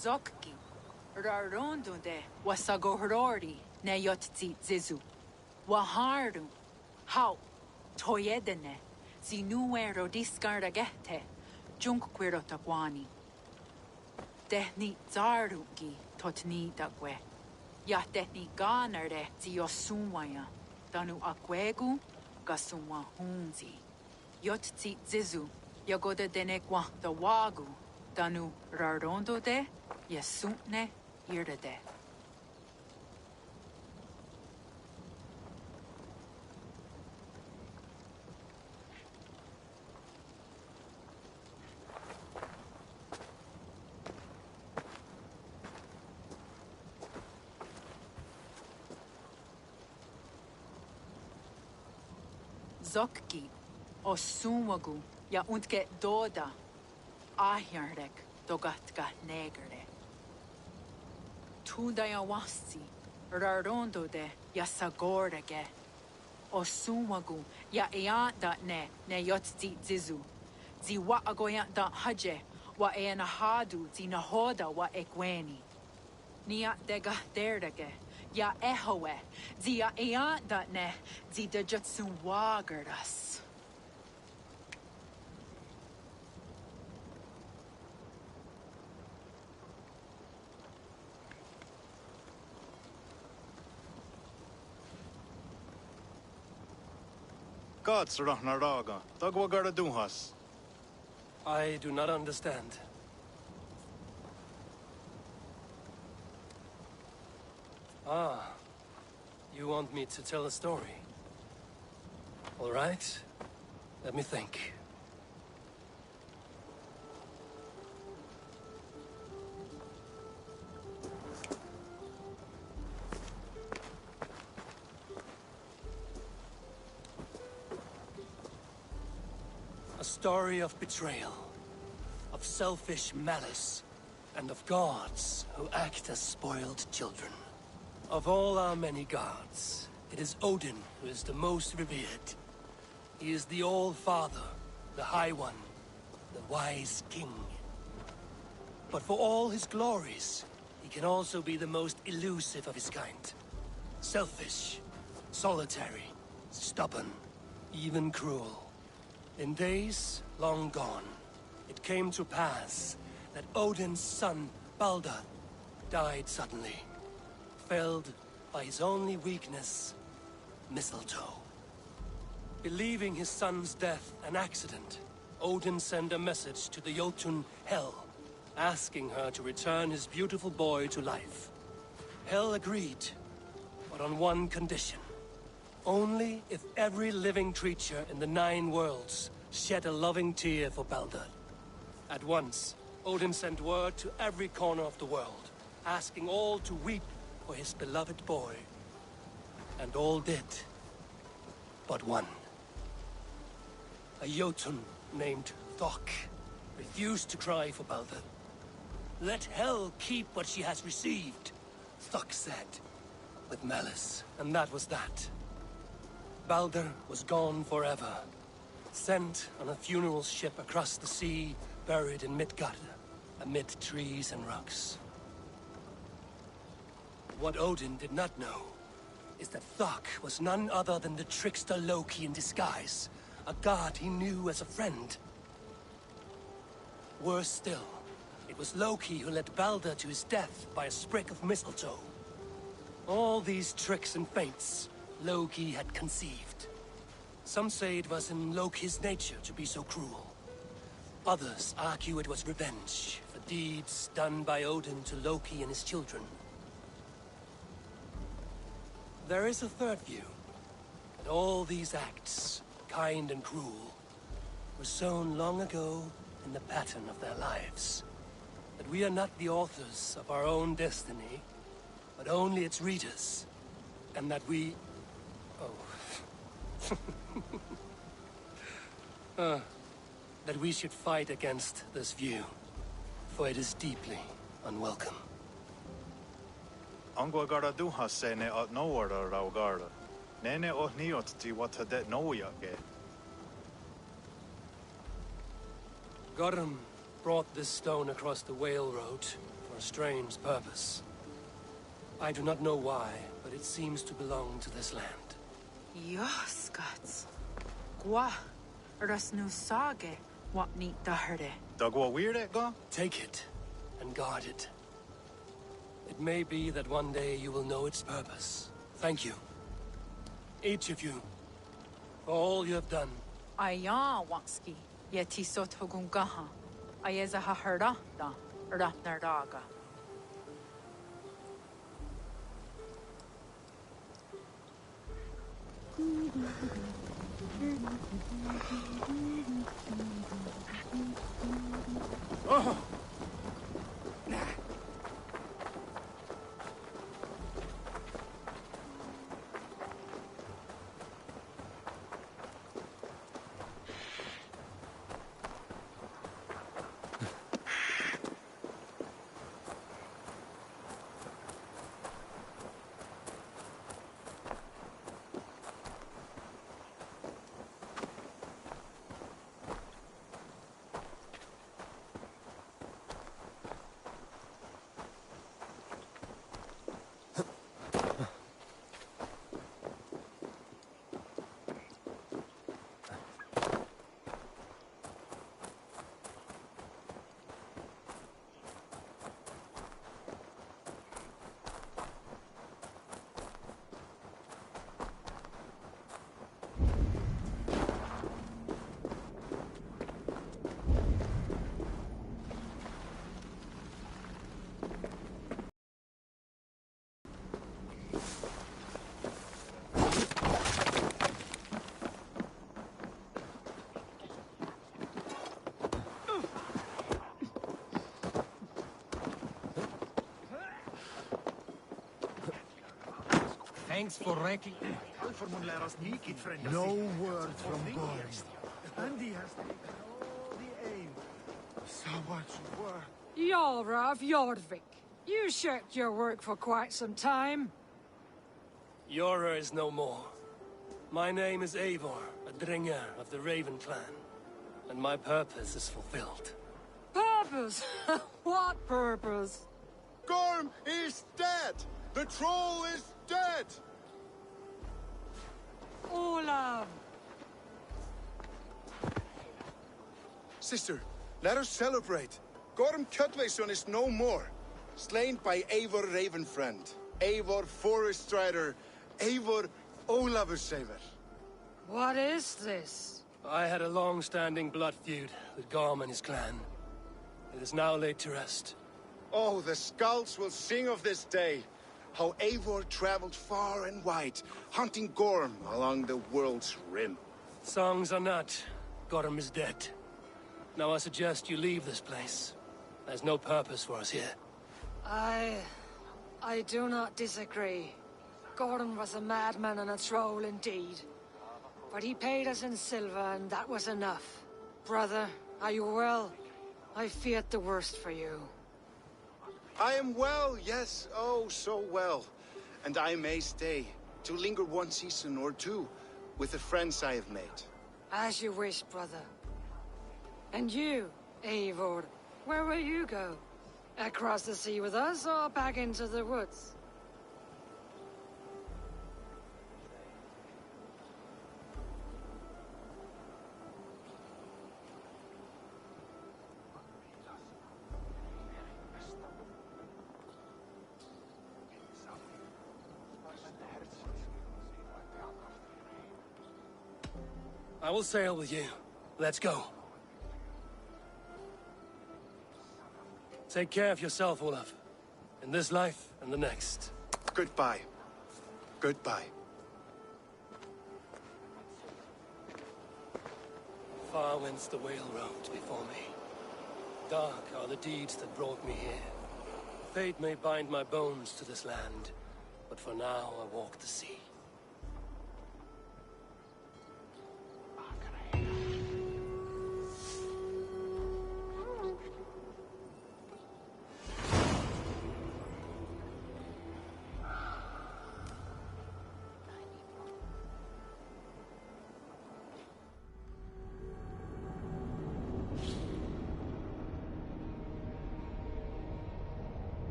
S9: Zokki. Rarondo de wasagohorori ne yotzi zizu. Waharu. How. Toyedene. Zinuero discardagete. Junquirotagwani. Dehni zarugi totni dagwe. Ya dehni ganare ziosumwaya. Danu akwegu gasumwa hunzi. Yotzi zizu. Yagoda denekwa da wagu. Danu rarondo de yasutne irdade. Zokki, o sumagu, ja untke doda, ahjarek, dogatka negere. Tuda ja wasti, rarondo de, ja sagorege. O sumagu, ja eanda ne yotzi zizu. Zi wa agoya da haje, wa hadu zi nahoda wa ekweni. Nia dega derdege, ja ehoe, zi ja eanda ne, zi de jutsu wagerdas.
S10: Gods Ragnaraga, Dagwagara Duhas.
S6: I do not understand. Ah, you want me to tell a story? All right, let me think. A story of betrayal, of selfish malice, and of gods who act as spoiled children. Of all our many gods, it is Odin who is the most revered. He is the All-Father, the High One, the Wise King. But for all his glories, he can also be the most elusive of his kind. Selfish, solitary, stubborn, even cruel. In days long gone, it came to pass that Odin's son, Baldur, died suddenly, felled by his only weakness, mistletoe. Believing his son's death an accident, Odin sent a message to the Jotun Hel, asking her to return his beautiful boy to life. Hel agreed, but on one condition. Only if every living creature in the 9 worlds shed a loving tear for Baldur. At once, Odin sent word to every corner of the world, asking all to weep for his beloved boy. And all did, but one. A Jotun named Thok refused to cry for Baldur. Let Hel keep what she has received, Thok said, with malice, and that was that. Baldur was gone forever, sent on a funeral ship across the sea, buried in Midgard, amid trees and rocks. What Odin did not know is that Thok was none other than the trickster Loki in disguise, a god he knew as a friend. Worse still, it was Loki who led Baldur to his death by a sprig of mistletoe. All these tricks and feints Loki had conceived. Some say it was in Loki's nature to be so cruel. Others argue it was revenge for deeds done by Odin to Loki and his children. There is a third view, that all these acts, kind and cruel, were sown long ago in the pattern of their lives. That we are not the authors of our own destiny, but only its readers. And that we... that we should fight against this view, for it is deeply unwelcome.
S10: Angwagara Duhasene at Nowara Raugara. Nene o Niot ti watadet Noyage.
S6: Gorum brought this stone across the Whale Road for a strange purpose. I do not know why, but it seems to belong to this land.
S9: Joskats. Gwa. Ras nu sage. What neat daherde.
S10: Dagwa weird go?
S6: Take it, and guard it. It may be that one day you will know its purpose. Thank you. Each of you. For all you have done.
S9: Aya wanski. Yeti sot hugungaha. Ayeza ha herda da. Erda nardaga.
S14: Oh!
S2: Thanks for wrecking.
S8: No word from Goring. And he has taken all the aim. So much work.
S1: Jarl of Jorvik, you shirked your work for quite some time.
S6: Yora is no more. My name is Eivor, a Dringer of the Raven clan. And my purpose is fulfilled.
S1: Purpose? What purpose?
S10: Gorm is dead! The troll is dead!
S1: Olav!
S10: Sister, let us celebrate. Gorm Kjötveson is no more. Slain by Eivor Ravenfriend, Eivor Forest Strider, Eivor Olavursaver.
S1: What is this?
S6: I had a long-standing blood feud with Gorm and his clan. It is now laid to rest.
S10: Oh, the skulls will sing of this day. How Eivor traveled far and wide, hunting Gorm along the world's rim.
S6: Songs are not. Gorm is dead. Now I suggest you leave this place. There's no purpose for us here.
S1: I do not disagree. Gordon was a madman and a troll indeed. But he paid us in silver, and that was enough. Brother, are you well? I feared the worst for you.
S10: I am well, yes, oh, so well. And I may stay, to linger one season or two, with the friends I have made.
S1: As you wish, brother. And you, Eivor, where will you go? Across the sea with us, or back into the woods?
S6: I will sail with you. Let's go. Take care of yourself, Olaf. In this life and the next.
S10: Goodbye. Goodbye.
S6: Far went the whale road before me. Dark are the deeds that brought me here. Fate may bind my bones to this land, but for now I walk the sea.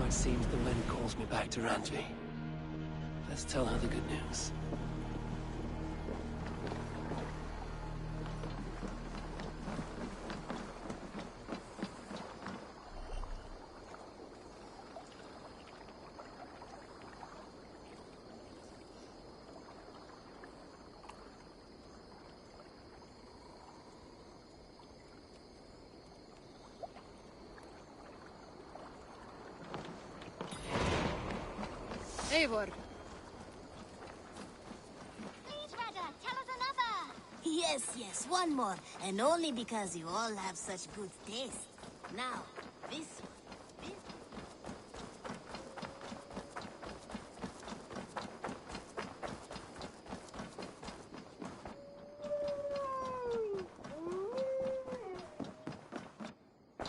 S6: Now it seems the wind calls me back to Randvi. Let's tell her the good news.
S7: Eivor,
S12: Please, Rada, tell us another. Yes, one more. And only because you all have such good taste. Now, this one.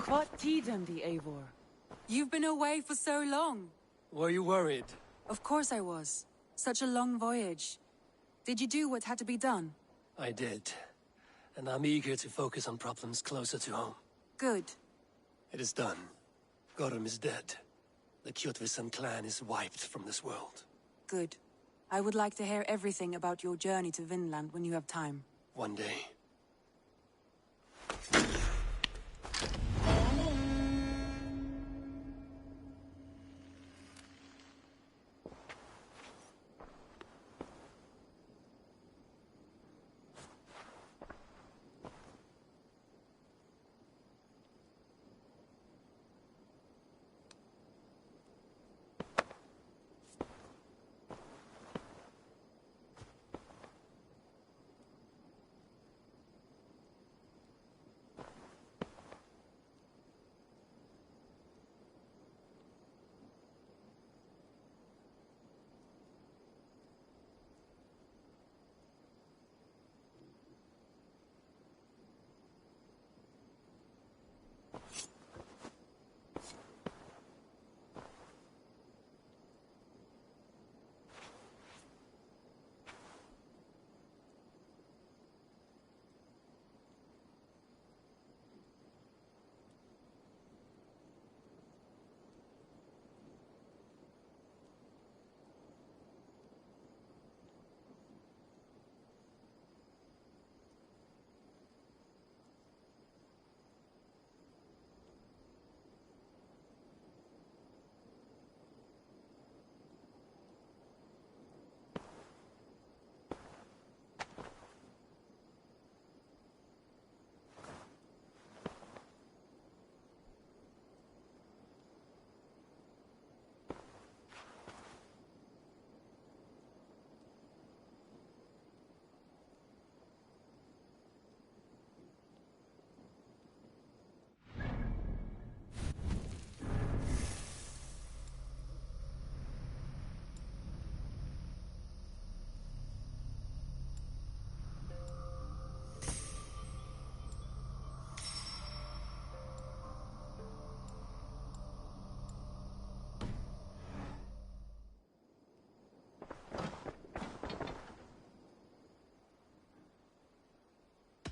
S9: What tiden the Eivor? You've been away for so long.
S6: Were you worried?
S9: Of course I was. Such a long voyage. Did you do what had to be done?
S6: I did. And I'm eager to focus on problems closer to home.
S9: Good.
S6: It is done. Gorm is dead. The Kjotvisan clan is wiped from this world.
S9: Good. I would like to hear everything about your journey to Vinland when you have time.
S6: One day.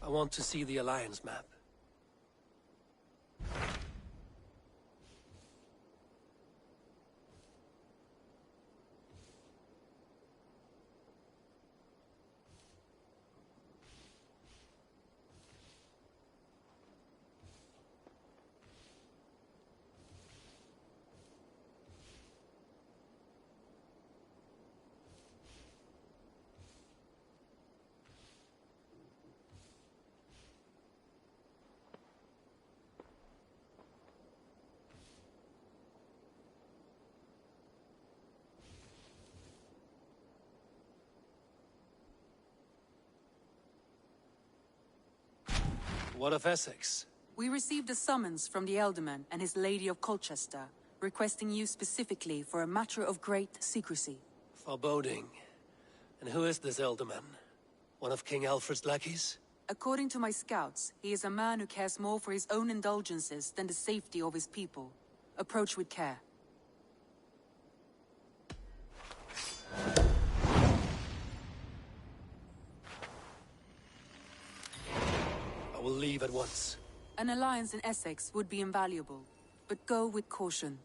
S6: I want to see the Alliance map. What of Essex?
S9: We received a summons from the Elderman and his Lady of Colchester, requesting you specifically for a matter of great secrecy.
S6: Foreboding. And who is this Elderman? One of King Alfred's lackeys?
S9: According to my scouts, he is a man who cares more for his own indulgences than the safety of his people. Approach with care.
S6: I will leave at once.
S9: An alliance in Essex would be invaluable, but go with caution.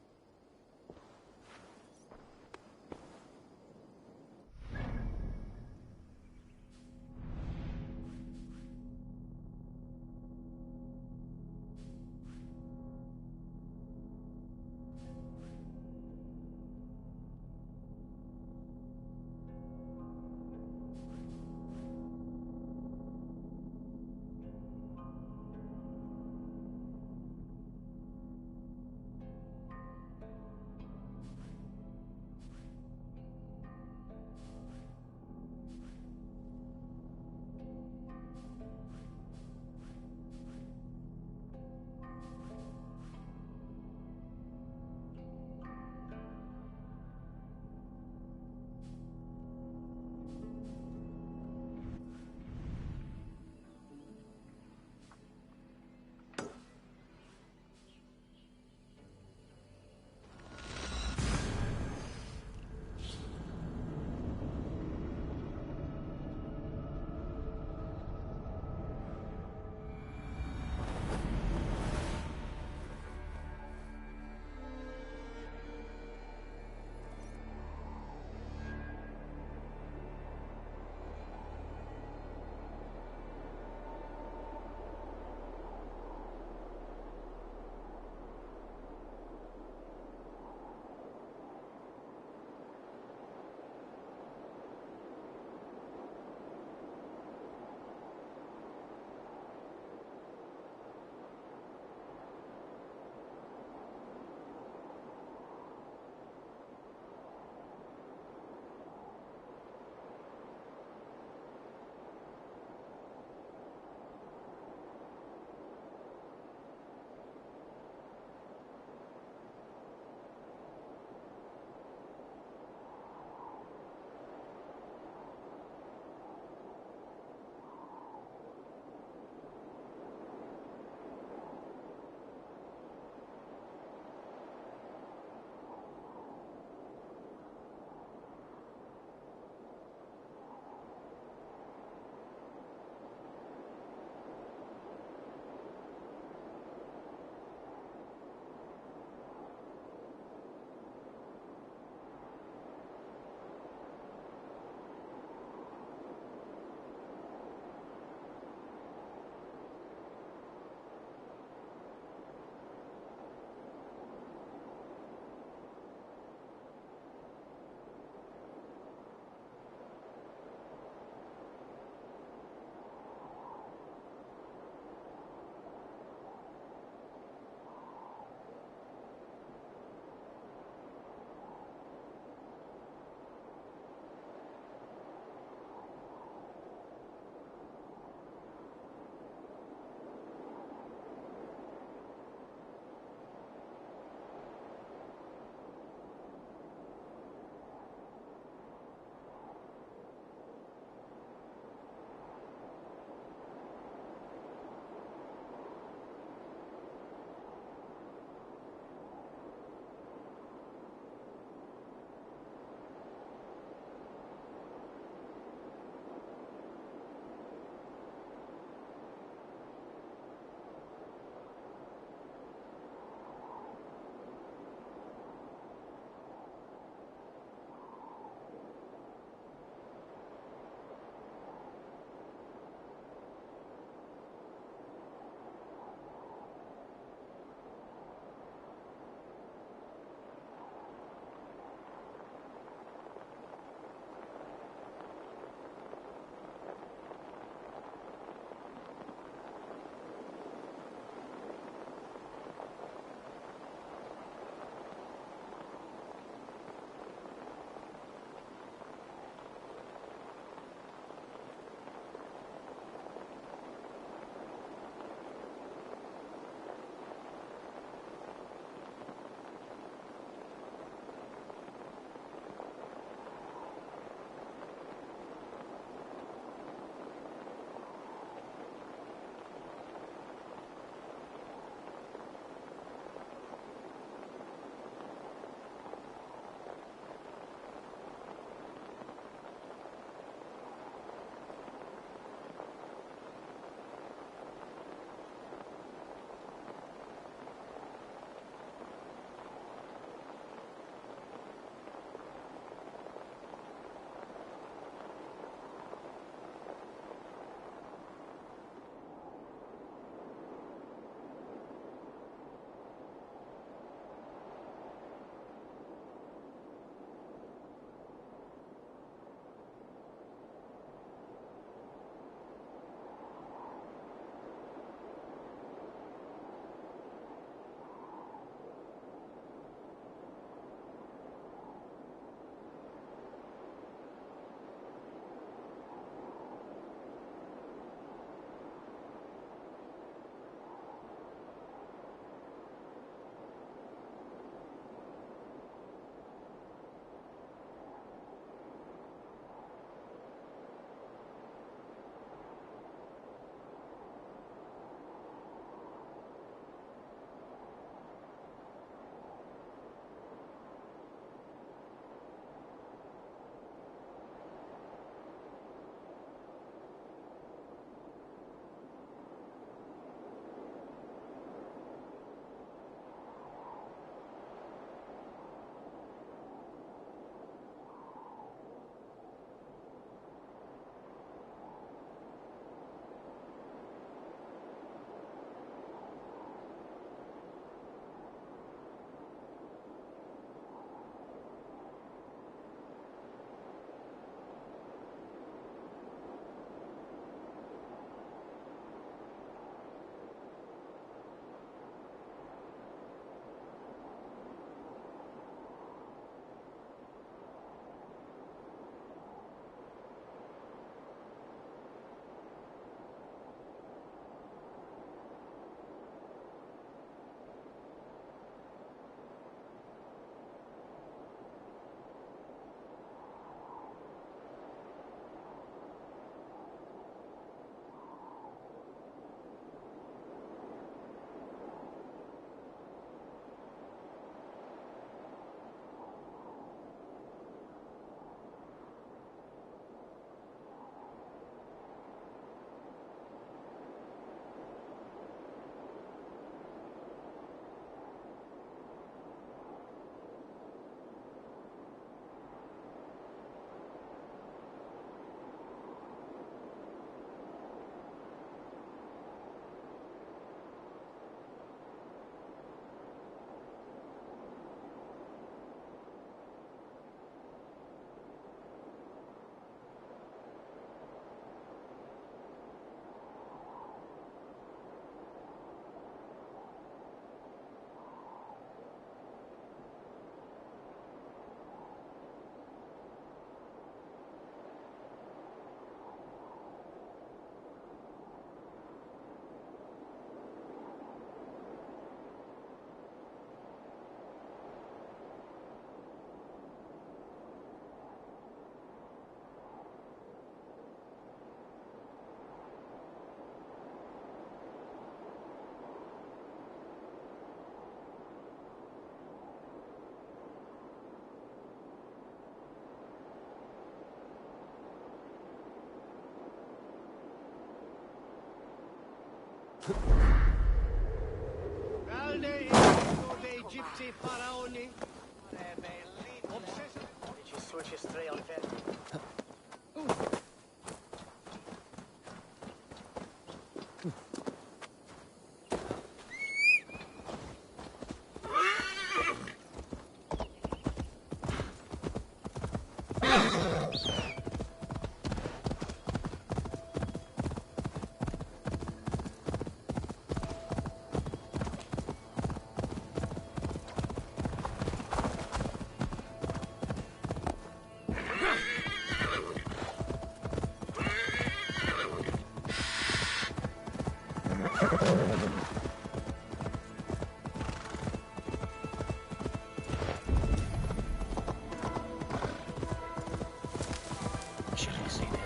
S6: Should have seen it.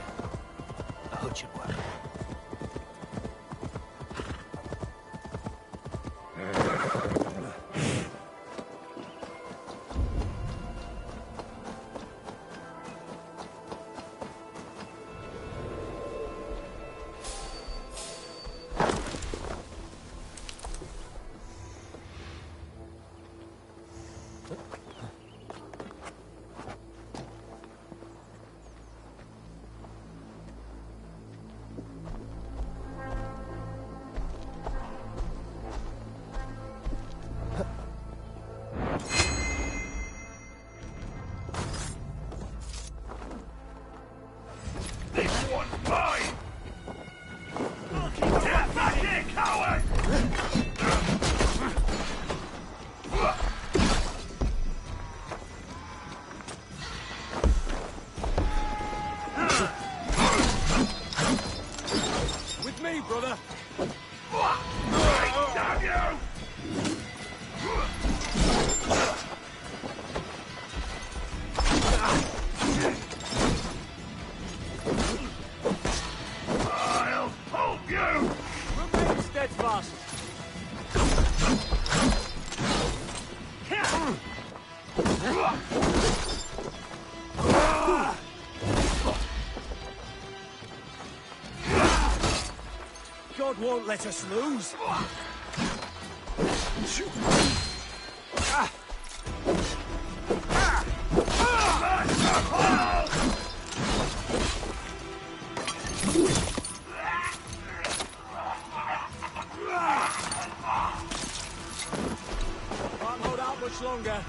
S6: A hood should work.
S14: brother.
S13: Damn you! I'll hold you!
S14: Remain steadfast. God won't let us lose. Can't hold out much longer.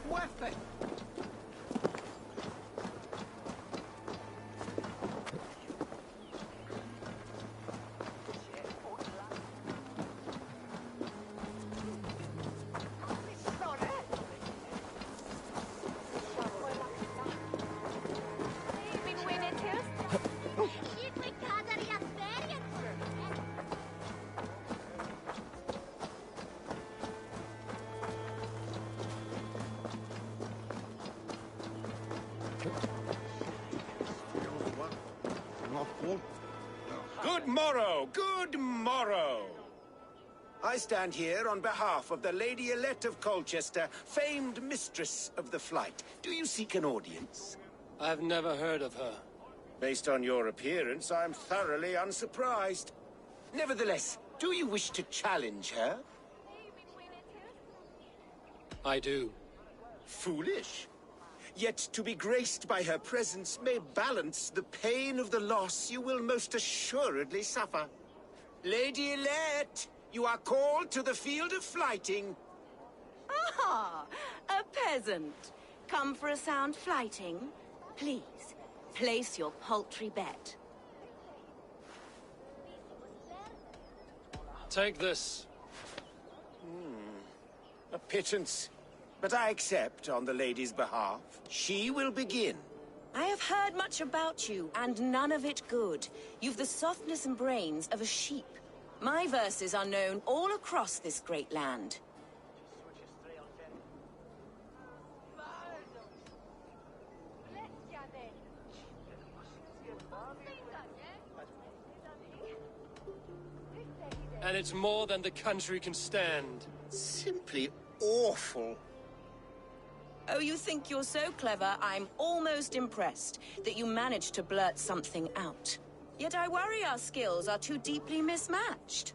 S9: Weapon!
S10: Good morrow, good morrow. I stand here on behalf of the Lady Elette of Colchester, famed mistress of the flight. Do you seek an audience?
S6: I've never heard of her.
S10: Based on your appearance, I'm thoroughly unsurprised. Nevertheless, do you wish to challenge her?
S6: I do.
S10: Foolish. Yet to be graced by her presence may balance the pain of the loss you will most assuredly suffer. Lady Elette, you are called to the field of flighting.
S18: Ah, a peasant. Come for a sound flighting? Please, place your paltry bet.
S6: Take this.
S10: A pittance. But I accept on the lady's behalf. She will begin.
S18: I have heard much about you, and none of it good. You've the softness and brains of a sheep. My verses are known all across this great land.
S6: And it's more than the country can stand.
S10: Simply awful.
S18: Oh, you think you're so clever, I'm almost impressed that you managed to blurt something out. Yet I worry our skills are too deeply mismatched.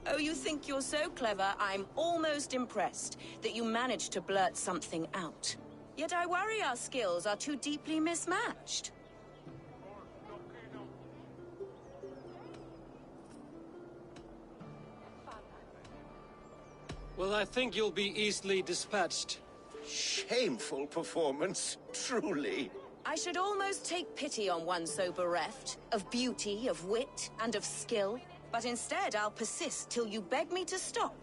S18: Oh, you think you're so clever, I'm almost impressed that you managed to blurt something out. Yet I worry our skills are too deeply mismatched.
S6: Well, I think you'll be easily dispatched.
S10: Shameful performance, truly.
S18: I should almost take pity on one so bereft, of beauty, of wit, and of skill. But instead, I'll persist till you beg me to stop.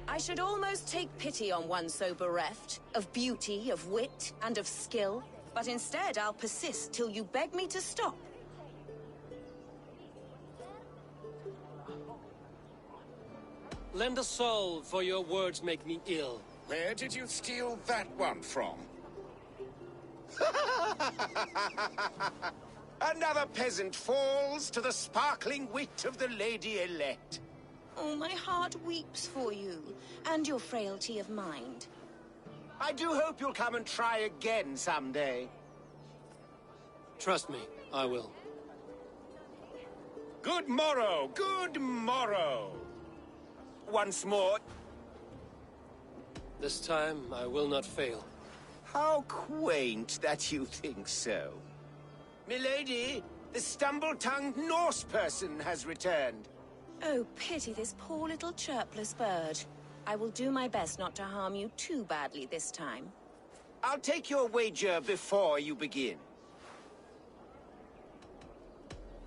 S18: I should almost take pity on one so bereft, of beauty, of wit, and of skill. But instead, I'll persist till you beg me to stop.
S6: Lend a soul, for your words make me ill.
S10: Where did you steal that one from? Another peasant falls to the sparkling wit of the Lady Elette.
S18: Oh, my heart weeps for you, and your frailty of mind.
S10: I do hope you'll come and try again someday.
S6: Trust me, I will.
S10: Good morrow, good morrow. Once more.
S6: This time, I will not fail.
S10: How quaint that you think so. Milady, the stumble-tongued Norse person has returned.
S18: Oh, pity this poor little chirpless bird. I will do my best not to harm you too badly this time.
S10: I'll take your wager before you begin.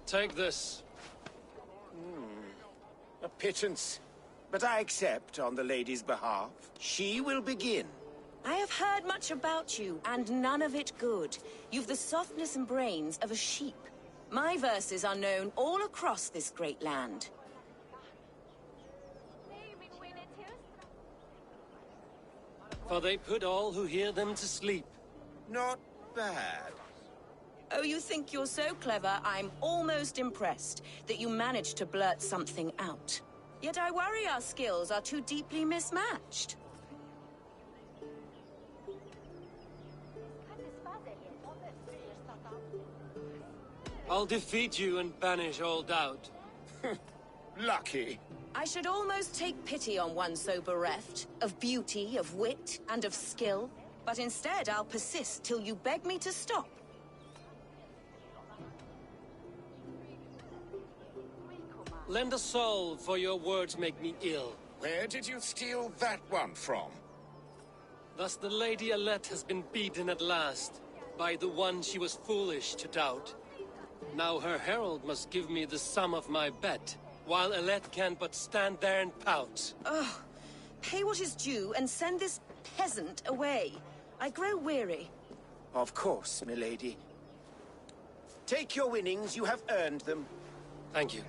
S6: Take this.
S10: A pittance. But I accept on the lady's behalf. She will begin.
S18: I have heard much about you, and none of it good. You've the softness and brains of a sheep. My verses are known all across this great land.
S6: For they put all who hear them to sleep.
S10: Not bad.
S18: Oh, you think you're so clever, I'm almost impressed that you managed to blurt something out. Yet I worry our skills are too deeply mismatched.
S6: I'll defeat you and banish all doubt.
S10: Lucky.
S18: I should almost take pity on one so bereft of beauty, of wit, and of skill. But instead, I'll persist till you beg me to stop.
S6: Lend a soul, for your words make me ill.
S10: Where did you steal that one from?
S6: Thus the Lady Alette has been beaten at last, by the one she was foolish to doubt. Now her herald must give me the sum of my bet, while Alette can but stand there and pout.
S18: Ugh. Pay what is due and send this peasant away. I grow weary.
S19: Of course, milady. Take your winnings, you have earned them.
S6: Thank you.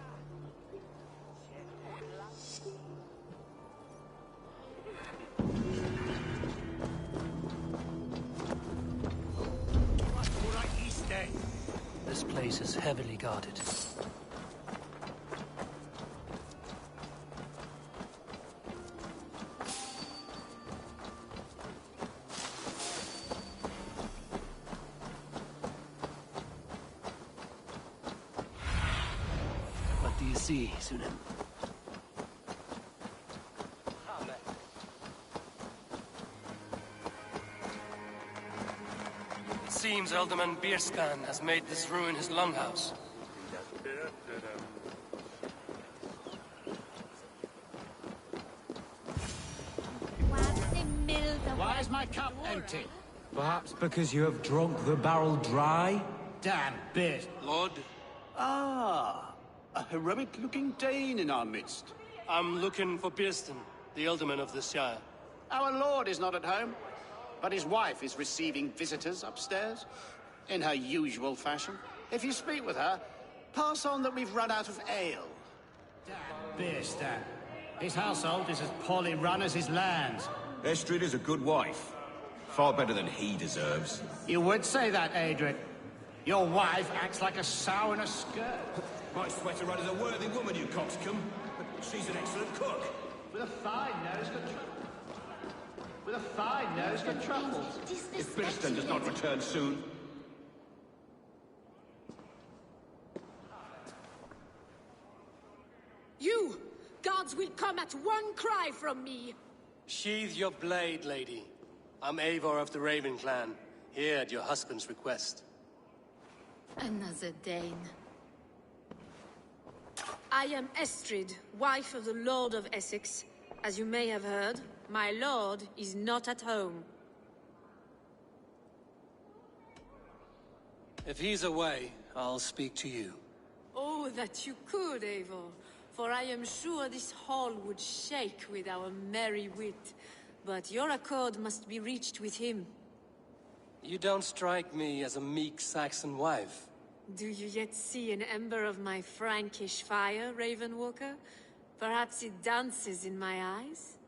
S3: This place is heavily guarded. What do you see, Sunan?
S6: It seems Alderman Bierskan has made this ruin his longhouse.
S20: Why is my cup empty? Perhaps because you have drunk the barrel dry? Damn bit.
S6: Lord?
S20: Ah, a heroic-looking Dane in our midst.
S6: I'm looking for Bierston, the Alderman of the Shire.
S20: Our lord is not at home, but his wife is receiving visitors upstairs, in her usual fashion. If you speak with her, pass on that we've run out of ale. Damn Bierston. His household is as poorly run as his lands.
S13: Estrid is a good wife. Far better than he deserves.
S20: You would say that, Adric. Your wife acts like a sow in a skirt.
S13: My sweater run is a worthy woman, you coxcomb. She's an excellent cook.
S20: With a fine nose for truffles. With a fine nose for truffles.
S13: If Bierston does not return soon...
S1: You! Gods will come at one cry from me!
S6: Sheathe your blade, lady. I'm Eivor of the Raven Clan, here at your husband's request.
S1: Another Dane. I am Estrid, wife of the Lord of Essex. As you may have heard, my lord is not at home.
S6: If he's away, I'll speak to you.
S1: Oh, that you could, Eivor. For I am sure this hall would shake with our merry wit. But your accord must be reached with him.
S6: You don't strike me as a meek Saxon wife.
S1: Do you yet see an ember of my Frankish fire, Ravenwalker? Perhaps it dances in my eyes?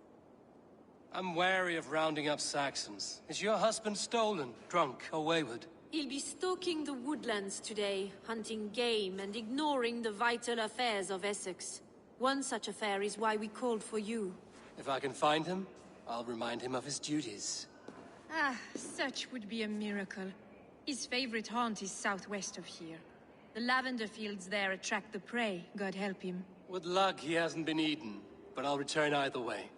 S6: I'm wary of rounding up Saxons. Is your husband stolen, drunk, or wayward?
S1: He'll be stalking the woodlands today, hunting game and ignoring the vital affairs of Essex. One such affair is why we called for you.
S6: If I can find him, I'll remind him of his duties.
S21: Ah, such would be a miracle. His favorite haunt is southwest of here. The lavender fields there attract the prey, God help him.
S6: With luck, he hasn't been eaten, but I'll return either way.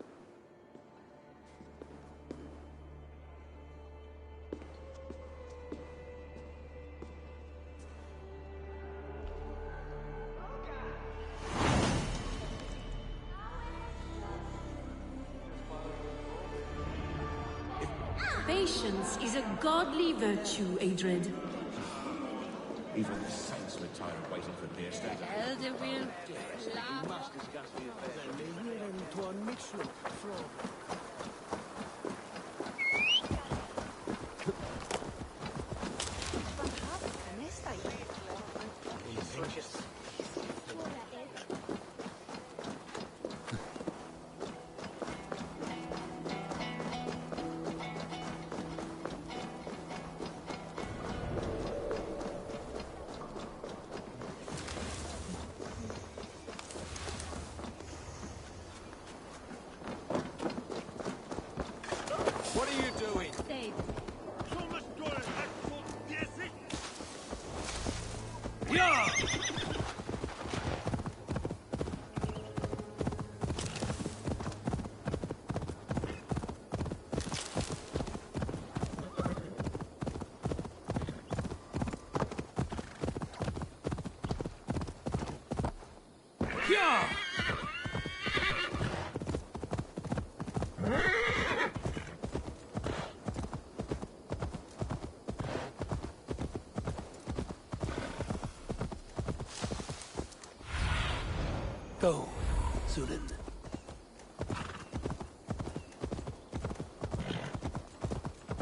S1: Patience is a godly virtue, Adred.
S13: Even the saints were tired of waiting for Bierston.
S1: Elder will
S6: Yeah! Go, Zulin.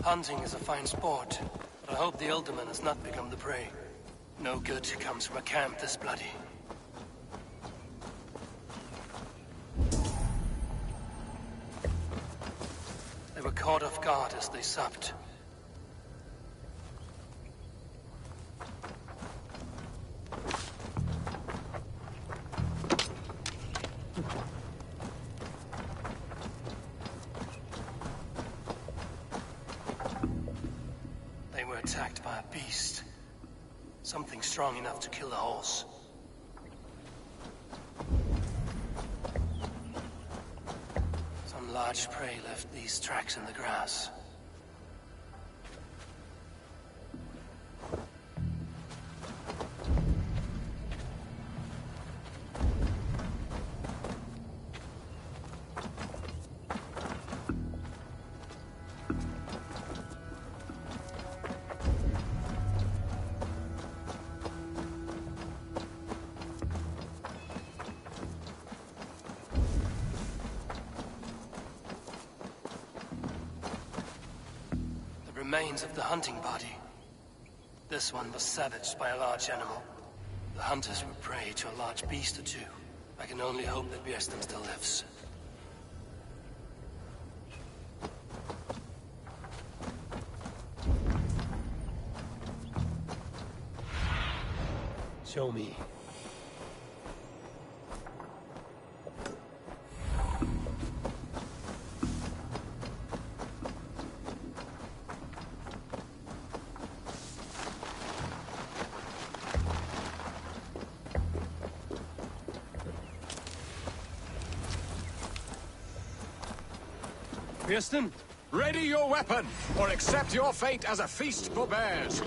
S6: Hunting is a fine sport, but I hope the Alderman has not become the prey. No good comes from a camp this bloody. They were caught off guard as they supped. They were attacked by a beast. Something strong enough to kill a horse. Some large prey left these tracks in the grass. Remains of the hunting party. This one was savaged by a large animal. The hunters were prey to a large beast or two. I can only hope that Björsten still lives. Show me. Björsten?
S10: Ready your weapon, or accept your fate as a feast for bears.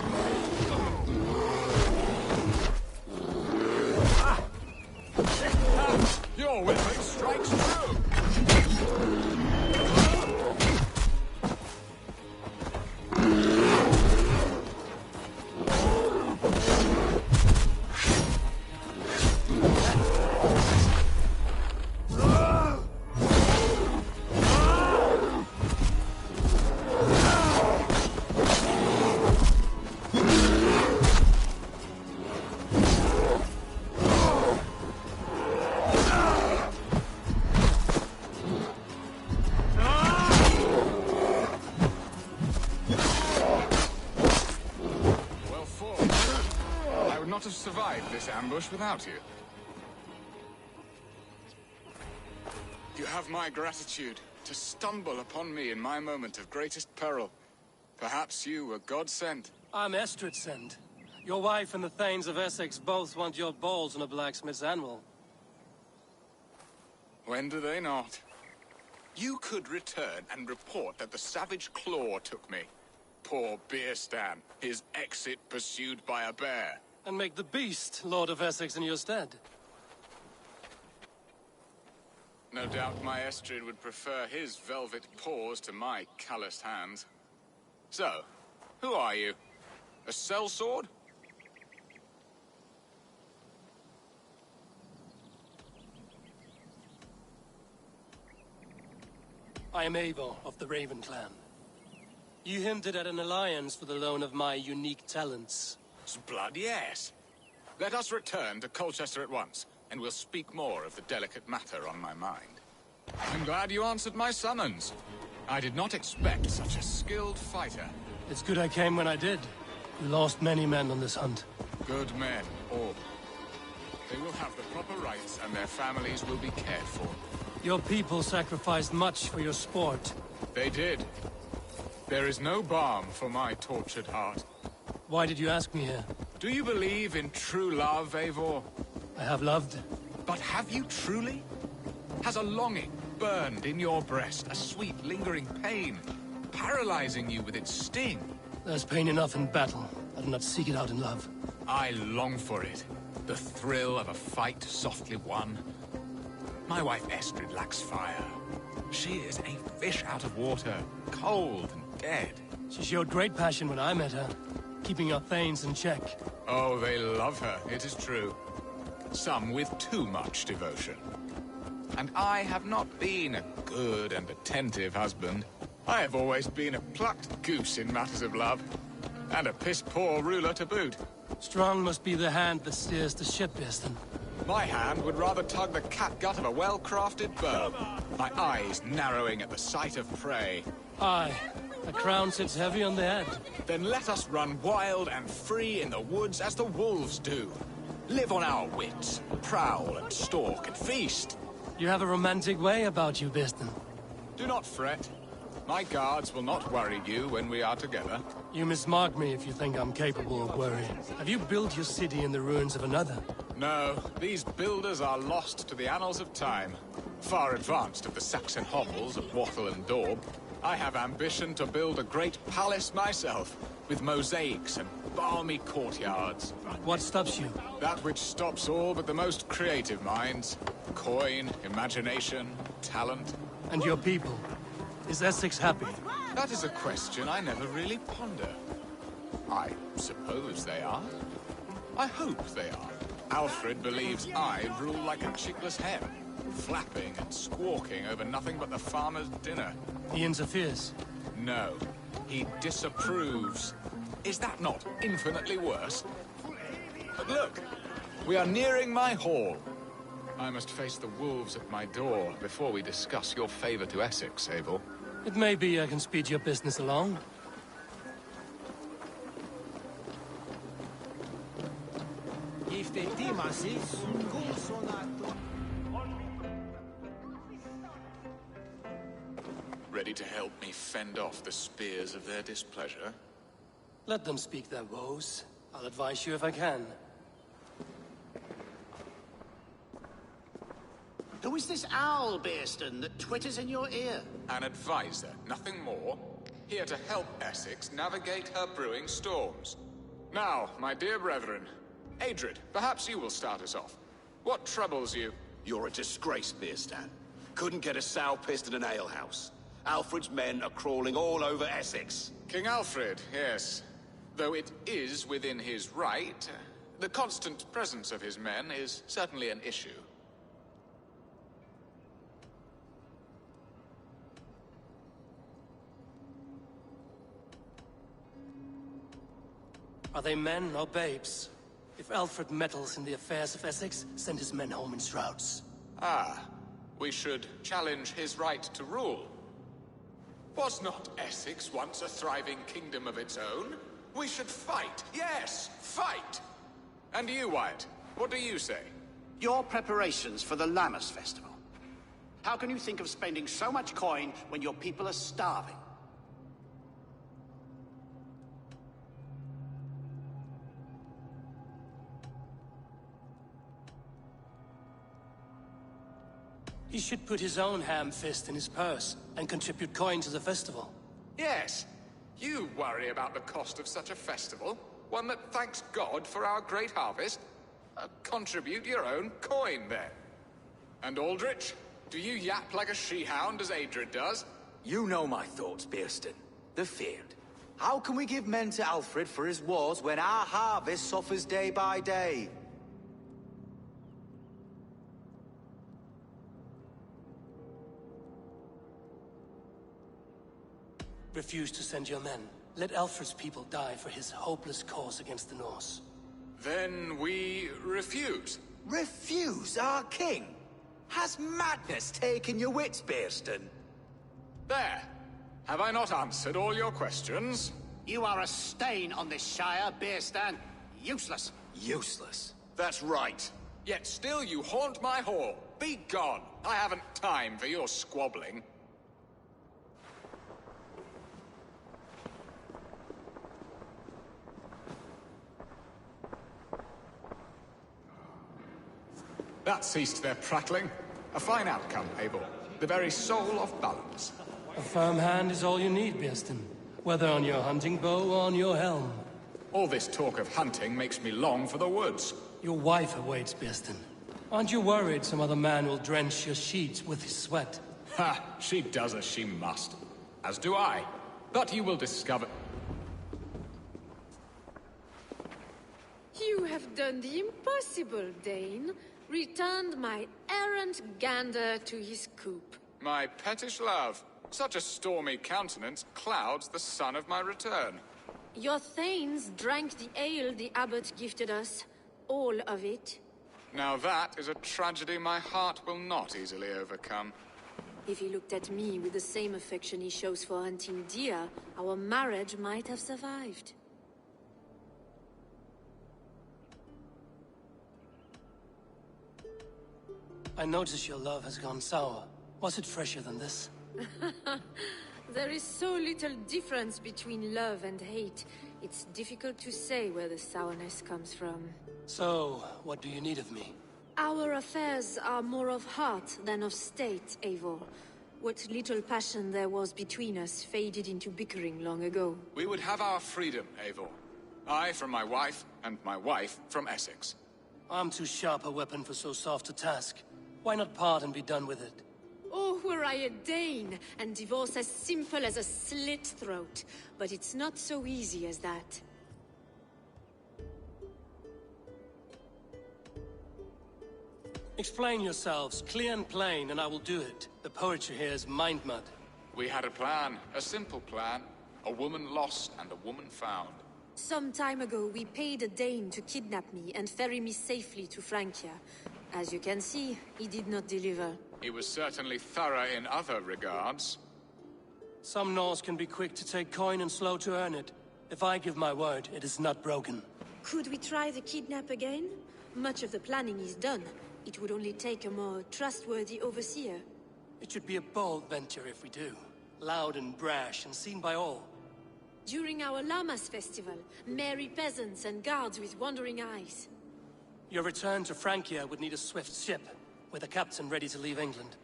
S10: Your weapon strikes true. Have survived this ambush without you. You have my gratitude to stumble upon me in my moment of greatest peril. Perhaps you were God sent.
S6: I'm Estrid sent. Your wife and the Thanes of Essex both want your balls on a blacksmith's anvil.
S10: When do they not? You could return and report that the savage claw took me. Poor Björsten, his exit pursued by a bear.
S6: And make the beast Lord of Essex in your stead.
S10: No doubt my Estrid would prefer his velvet paws to my calloused hands. So, who are you? A sellsword?
S6: I am Eivor of the Raven clan. You hinted at an alliance for the loan of my unique talents.
S10: Blood, yes. Let us return to Colchester at once, and we'll speak more of the delicate matter on my mind. I'm glad you answered my summons. I did not expect such a skilled fighter.
S6: It's good I came when I did. We lost many men on this hunt.
S10: Good men, all. They will have the proper rights, and their families will be cared for.
S6: Your people sacrificed much for your sport.
S10: They did. There is no balm for my tortured heart.
S6: Why did you ask me here?
S10: Do you believe in true love, Eivor?
S6: I have loved.
S10: But have you truly? Has a longing burned in your breast, a sweet, lingering pain, paralyzing you with its sting?
S6: There's pain enough in battle. I do not seek it out in love.
S10: I long for it. The thrill of a fight softly won. My wife Estrid lacks fire. She is a fish out of water, cold and dead.
S6: She showed great passion when I met her, keeping our thanes in check.
S10: Oh, they love her, it is true. Some with too much devotion. And I have not been a good and attentive husband. I have always been a plucked goose in matters of love. And a piss-poor ruler to boot.
S6: Strong must be the hand that steers the ship, Birston.
S10: My hand would rather tug the catgut of a well-crafted bow. My eyes narrowing at the sight of prey.
S6: Aye. A crown sits heavy on the head.
S10: Then let us run wild and free in the woods as the wolves do. Live on our wits, prowl and stalk and feast.
S6: You have a romantic way about you, Birston.
S10: Do not fret. My guards will not worry you when we are together.
S6: You mismark me if you think I'm capable of worrying. Have you built your city in the ruins of another?
S10: No, these builders are lost to the annals of time. Far advanced of the Saxon hovels of Wattle and Daub. I have ambition to build a great palace myself, with mosaics and balmy courtyards.
S6: What stops you?
S10: That which stops all but the most creative minds. Coin, imagination, talent.
S6: And your people? Is Essex happy?
S10: That is a question I never really ponder. I suppose they are. I hope they are. Alfred believes I rule like a chickless hen, flapping and squawking over nothing but the farmer's dinner.
S6: He interferes?
S10: No, he disapproves. Is that not infinitely worse? But look, we are nearing my hall. I must face the wolves at my door before we discuss your favor to Essex, Eivor.
S6: It may be I can speed your business along.
S10: Ready to help me fend off the spears of their displeasure?
S6: Let them speak their woes. I'll advise you if I can.
S20: Who is this owl, Birston, that twitters in your ear?
S10: An advisor, nothing more. Here to help Essex navigate her brewing storms. Now, my dear brethren, Adrid, perhaps you will start us off. What troubles you?
S5: You're a disgrace, Birstan. Couldn't get a sow pissed in an alehouse. Alfred's men are crawling all over Essex.
S10: King Alfred, yes. Though it is within his right, the constant presence of his men is certainly an issue.
S6: Are they men or babes? If Alfred meddles in the affairs of Essex, send his men home in shrouds.
S10: Ah, we should challenge his right to rule. Was not Essex once a thriving kingdom of its own? We should fight, yes, fight! And you, Wyatt, what do you say?
S20: Your preparations for the Lammas Festival. How can you think of spending so much coin when your people are starving?
S6: He should put his own ham fist in his purse and contribute coin to the festival.
S10: Yes, you worry about the cost of such a festival, one that thanks God for our great harvest. Contribute your own coin, then. And Aldrich, do you yap like a she-hound as Adrid does?
S22: You know my thoughts, Birston. The feared. How can we give men to Alfred for his wars when our harvest suffers day by day?
S6: Refuse to send your men. Let Alfred's people die for his hopeless cause against the Norse.
S10: Then we refuse.
S22: Refuse our king? Has madness taken your wits, Birston?
S10: There. Have I not answered all your questions?
S20: You are a stain on this shire, Birstan. Useless.
S22: Useless?
S10: That's right. Yet still you haunt my hall. Be gone. I haven't time for your squabbling.
S4: That ceased their prattling. A fine outcome, Eivor. The very soul of balance.
S6: A firm hand is all you need, Birston. Whether on your hunting bow or on your helm.
S4: All this talk of hunting makes me long for the woods.
S6: Your wife awaits, Birston. Aren't you worried some other man will drench your sheets with his sweat?
S4: Ha! She does as she must. As do I. But you will discover...
S21: You have done the impossible, Dane. Returned my errant gander to his coop.
S4: My pettish love. Such a stormy countenance clouds the sun of my return.
S21: Your thanes drank the ale the abbot gifted us. All of it.
S4: Now that is a tragedy my heart will not easily overcome.
S21: If he looked at me with the same affection he shows for hunting deer, our marriage might have survived.
S6: I notice your love has gone sour. Was it fresher than this?
S21: There is so little difference between love and hate. It's difficult to say where the sourness comes from.
S6: So, what do you need of me?
S21: Our affairs are more of heart than of state, Eivor. What little passion there was between us faded into bickering long ago.
S4: We would have our freedom, Eivor. I from my wife, and my wife from Essex.
S6: I'm too sharp a weapon for so soft a task. Why not part and be done with it?
S21: Oh, were I a Dane, and divorce as simple as a slit throat. But it's not so easy as that.
S6: Explain yourselves, clear and plain, and I will do it. The poetry here is mind mud.
S4: We had a plan, a simple plan. A woman lost and a woman found.
S21: Some time ago, we paid a Dane to kidnap me and ferry me safely to Francia. As you can see, he did not deliver.
S4: He was certainly thorough in other regards.
S6: Some Norse can be quick to take coin and slow to earn it. If I give my word, it is not broken.
S21: Could we try the kidnap again? Much of the planning is done. It would only take a more trustworthy overseer.
S6: It should be a bold venture if we do. Loud and brash and seen by all.
S21: During our Llamas festival, merry peasants and guards with wandering eyes.
S6: Your return to Francia would need a swift ship, with a captain ready to leave England.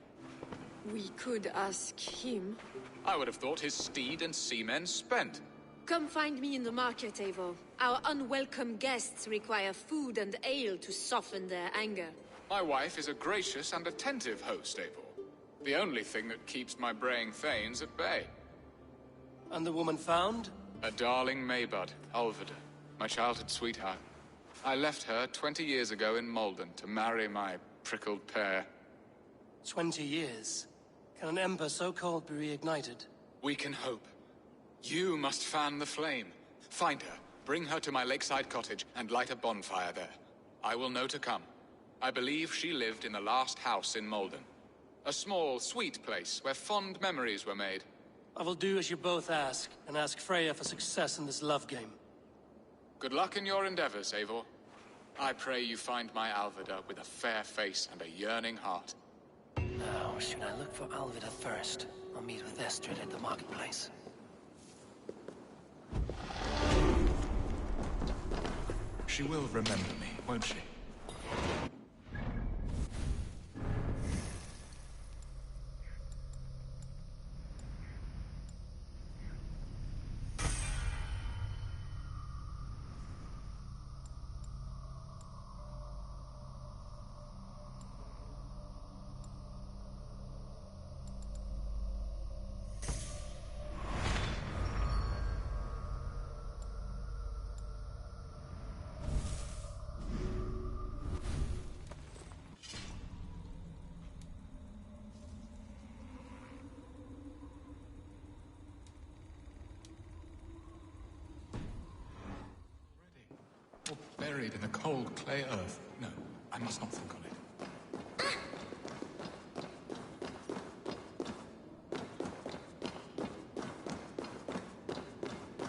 S21: We could ask him.
S4: I would have thought his steed and seamen spent.
S21: Come find me in the market, Eivor. Our unwelcome guests require food and ale to soften their anger.
S4: My wife is a gracious and attentive host, Eivor. The only thing that keeps my braying thanes at bay.
S6: And the woman found?
S4: A darling Maybud, Alvida, my childhood sweetheart. I left her 20 years ago in Malden to marry my prickled pear.
S6: 20 years? Can an ember so cold be reignited?
S4: We can hope. You must fan the flame. Find her, bring her to my lakeside cottage, and light a bonfire there. I will know to come. I believe she lived in the last house in Malden. A small, sweet place where fond memories were made.
S6: I will do as you both ask, and ask Freya for success in this love game.
S4: Good luck in your endeavors, Eivor. I pray you find my Alvida with a fair face and a yearning heart.
S3: Now, should I look for Alvida first, or meet with Estrid at the marketplace?
S4: She will remember me, won't she? Buried in the cold clay earth. No, I must not think on it.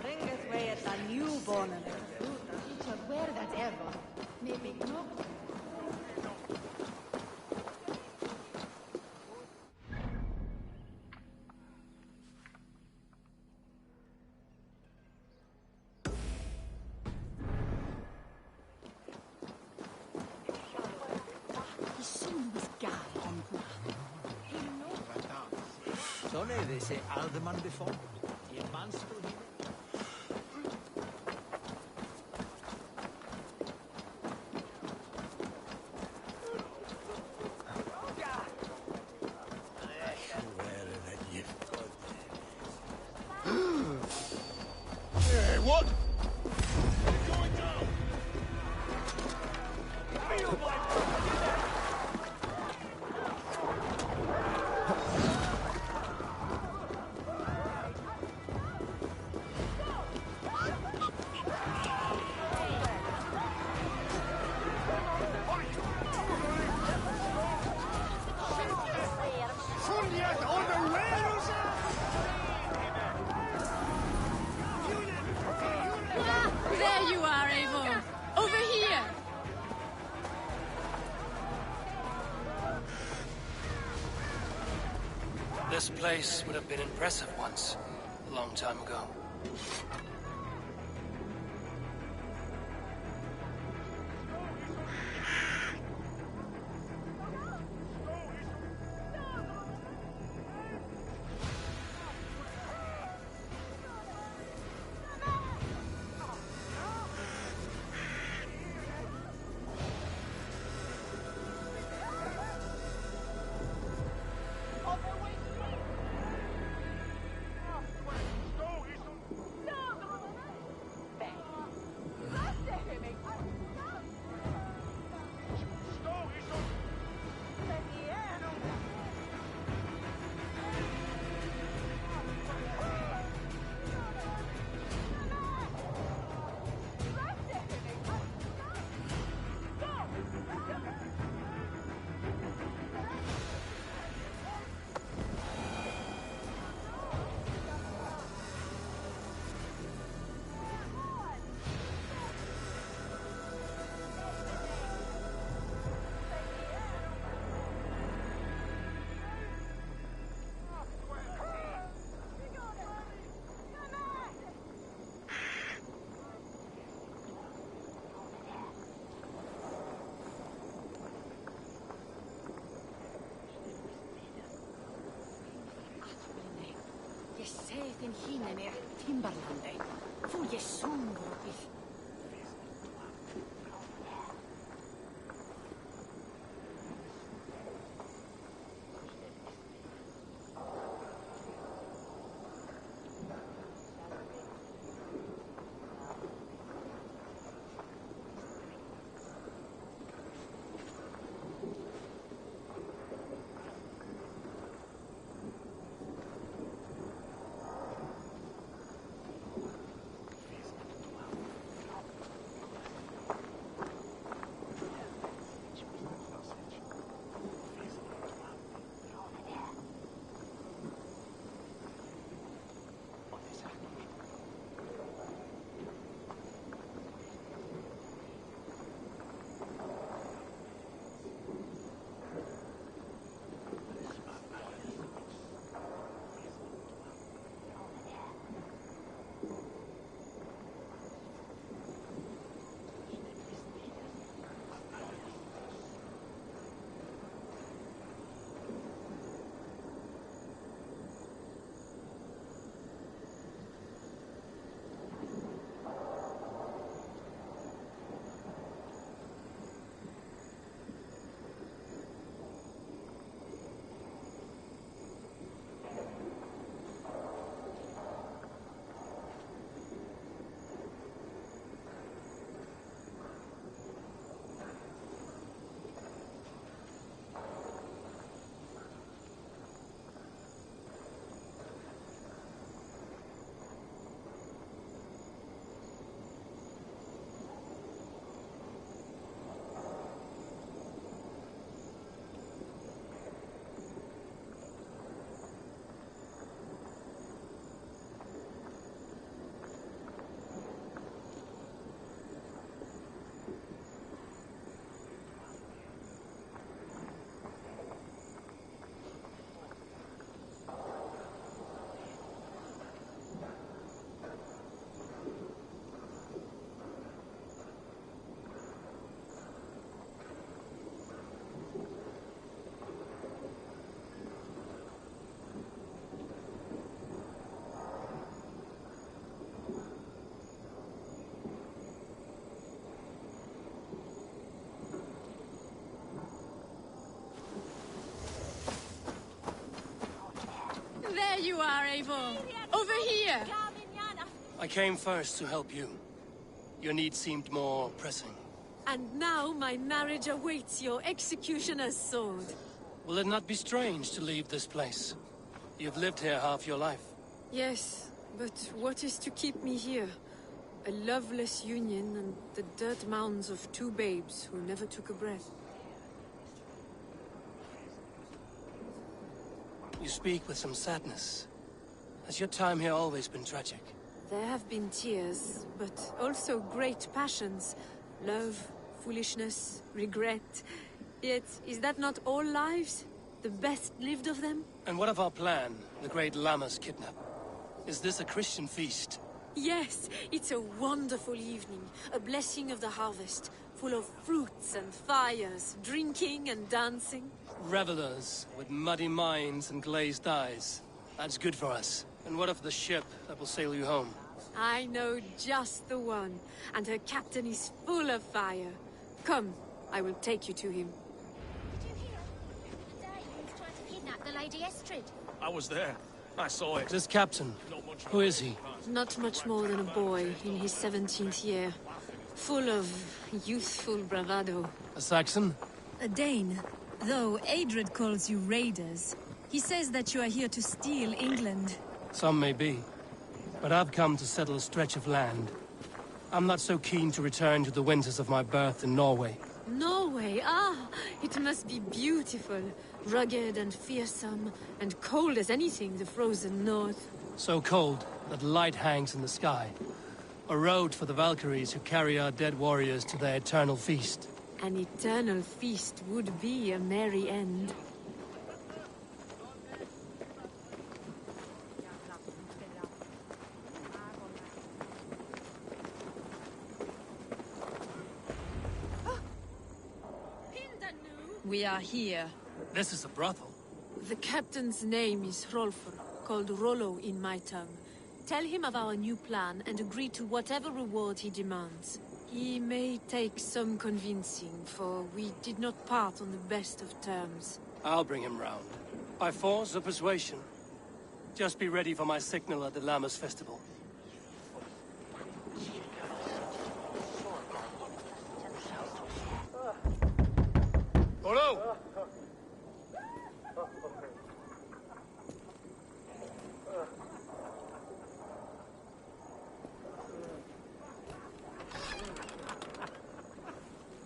S15: Bringeth way at a newborn and a fruit. He should wear that ever. Maybe no.
S2: Son de ese alderman before? The man's still here?
S14: Hey, what?
S21: There you are, Eivor! Over here!
S6: This place would have been impressive once, a long time ago.
S1: Jesseethin hinne Timberlande. Fu Jessungrupis.
S9: Eivor! Over here!
S6: I came first to help you. Your need seemed more pressing.
S16: And now my marriage awaits your executioner's sword.
S6: Will it not be strange to leave this place? You've lived here half your life.
S16: Yes, but what is to keep me here? A loveless union and the dirt mounds of two babes who never took a breath.
S6: You speak with some sadness. Has your time here always been tragic?
S16: There have been tears, but also great passions. Love, foolishness, regret. Yet, is that not all lives? The best lived of them?
S6: And what of our plan, the great Lamma's kidnap? Is this a Christian feast?
S16: Yes, it's a wonderful evening. A blessing of the harvest, full of fruits and fires, drinking and dancing.
S6: Revelers with muddy minds and glazed eyes. That's good for us. And what of the ship that will sail you home?
S16: I know just the one, and her captain is full of fire. Come, I will take you to him.
S12: Kidnap the Lady Estrid.
S14: I was there. I saw it.
S6: This captain, who is he?
S16: Not much more than a boy in his 17th year. Full of youthful bravado.
S6: A Saxon?
S17: A Dane. Though Adred calls you raiders. He says that you are here to steal England.
S6: Some may be. But I've come to settle a stretch of land. I'm not so keen to return to the winters of my birth in Norway.
S16: Norway? Ah, it must be beautiful. Rugged and fearsome, and cold as anything the frozen north.
S6: So cold that light hangs in the sky. A road for the Valkyries who carry our dead warriors to their eternal feast.
S16: An eternal feast would be a merry end.
S17: We are here.
S6: This is a brothel.
S16: The captain's name is Hrolfr, called Rollo in my tongue. Tell him of our new plan and agree to whatever reward he demands. He may take some convincing, for we did not part on the best of terms.
S6: I'll bring him round. By force or persuasion. Just be ready for my signal at the Lammas festival.
S14: Hello!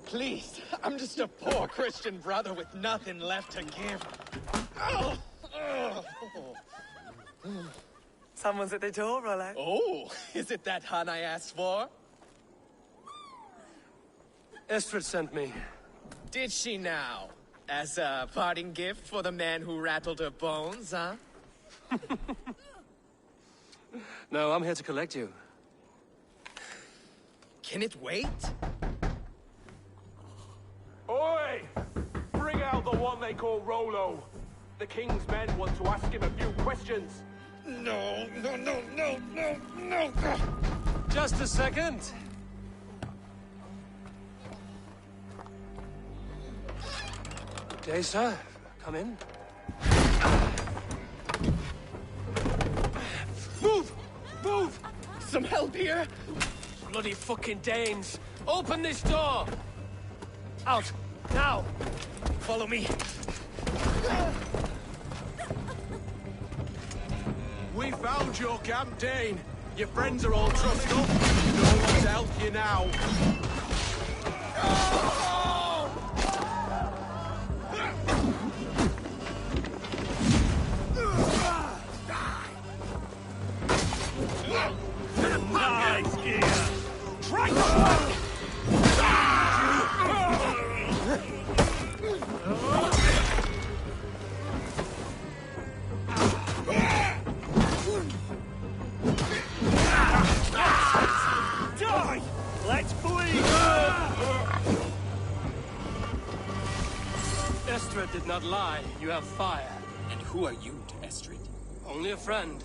S23: Please, I'm just a poor Christian brother with nothing left to give. Oh,
S24: Someone's at the door, Rollo.
S23: Oh, is it that hun I asked for?
S6: Estrid sent me.
S23: Did she now? As a parting gift for the man who rattled her bones, huh?
S6: No, I'm here to collect you.
S23: Can it wait?
S14: Oi! Bring out the one they call Rollo. The king's men want to ask him a few questions.
S23: No.
S6: Just a second. Good day, sir. Come in.
S23: Move! Move! Some help here?
S6: Bloody fucking Danes! Open this door! Out! Now!
S23: Follow me.
S14: We found your camp, Dane. Your friends are all trussed up. No one to help you now.
S23: Nice gear! Try
S14: Die! Let's bleed!
S6: Estrid did not lie. You have fire.
S25: And who are you to Estrid?
S6: Only a friend.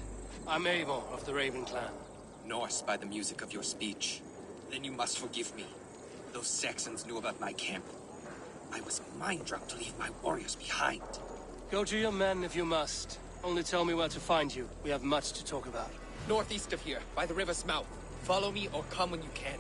S6: I'm Eivor of the Raven clan.
S25: Norse by the music of your speech. Then you must forgive me. Those Saxons knew about my camp. I was mind-drugged to leave my warriors behind.
S6: Go to your men if you must. Only tell me where to find you. We have much to talk about.
S23: Northeast of here, by the river's mouth. Follow me or come when you can.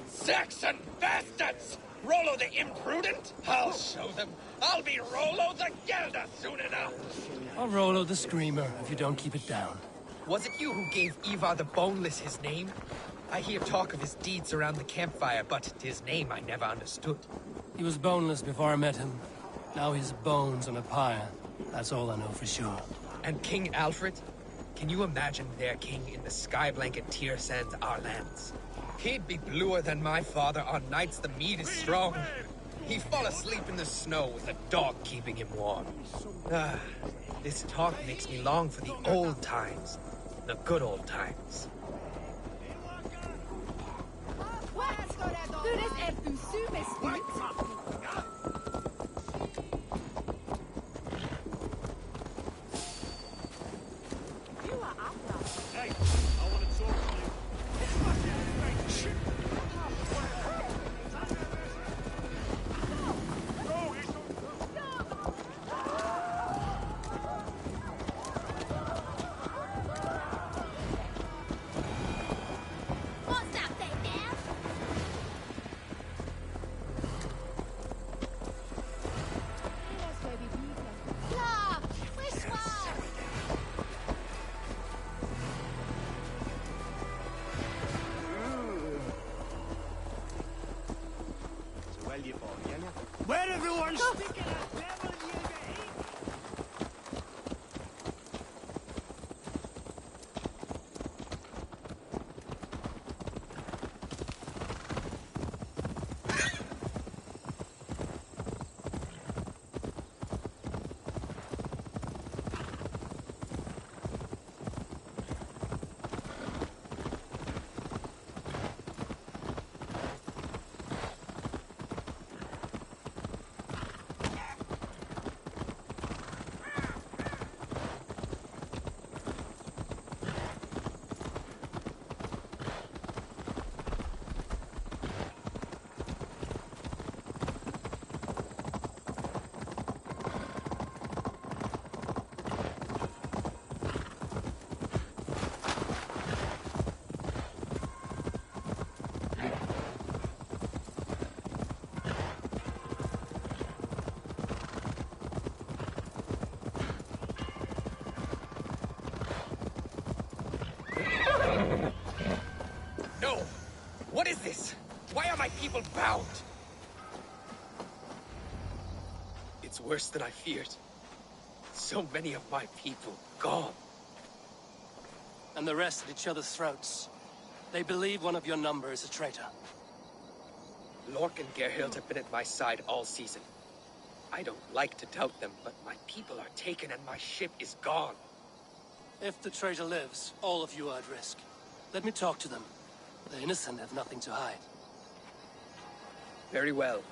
S7: Saxon bastards! Rollo the imprudent? I'll show them. I'll be Rollo the Gelder soon enough.
S6: I'll Rollo the Screamer if you don't keep it down.
S23: Was it you who gave Ivar the Boneless his name? I hear talk of his deeds around the campfire, but his name I never understood.
S6: He was boneless before I met him. Now he's bones on a pyre. That's all I know for sure.
S23: And King Alfred? Can you imagine their king in the sky blanket tier sands our lands? He'd be bluer than my father on nights the mead is strong. He'd fall asleep in the snow with a dog keeping him warm. This talk makes me long for the old times. The good old times.
S14: Hey, I want to talk to you. Where everyone's sticking at devil you
S23: No! What is this? Why are my people bound? It's worse than I feared. So many of my people gone.
S6: And the rest at each other's throats. They believe one of your number is a traitor.
S23: Lork and Gerhild have been at my side all season. I don't like to doubt them, but my people are taken and my ship is gone.
S6: If the traitor lives, all of you are at risk. Let me talk to them. The innocent have nothing to hide.
S23: Very well.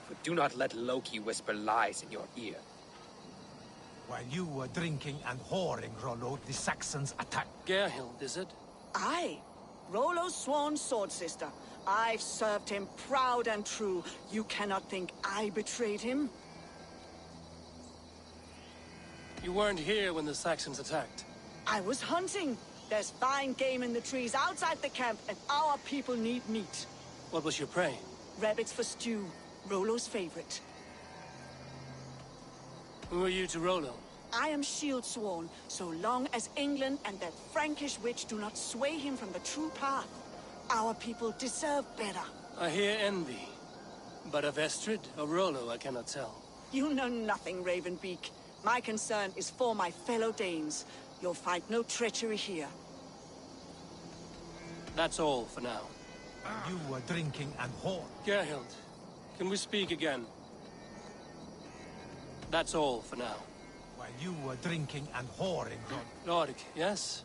S23: But do not let Loki whisper lies in your ear.
S14: While you were drinking and whoring, Rollo, the Saxons attacked.
S6: Gerhild, is it?
S8: Aye. Rollo's sworn sword sister. I've served him proud and true. You cannot think I betrayed him?
S6: You weren't here when the Saxons attacked.
S8: I was hunting. There's fine game in the trees outside the camp, and our people need meat.
S6: What was your prey?
S8: Rabbits for stew. Rollo's favorite.
S6: Who are you to Rollo?
S8: I am shield sworn, so long as England and that Frankish witch do not sway him from the true path. Our people deserve better.
S6: I hear envy. But of Estrid or Rollo, I cannot tell.
S8: You know nothing, Ravenbeak. My concern is for my fellow Danes. You'll find no treachery here.
S6: That's all for now.
S14: You were drinking and whoring.
S6: Gerhild, can we speak again? That's all for now.
S14: While you were drinking and whoring,
S6: Lork, yes?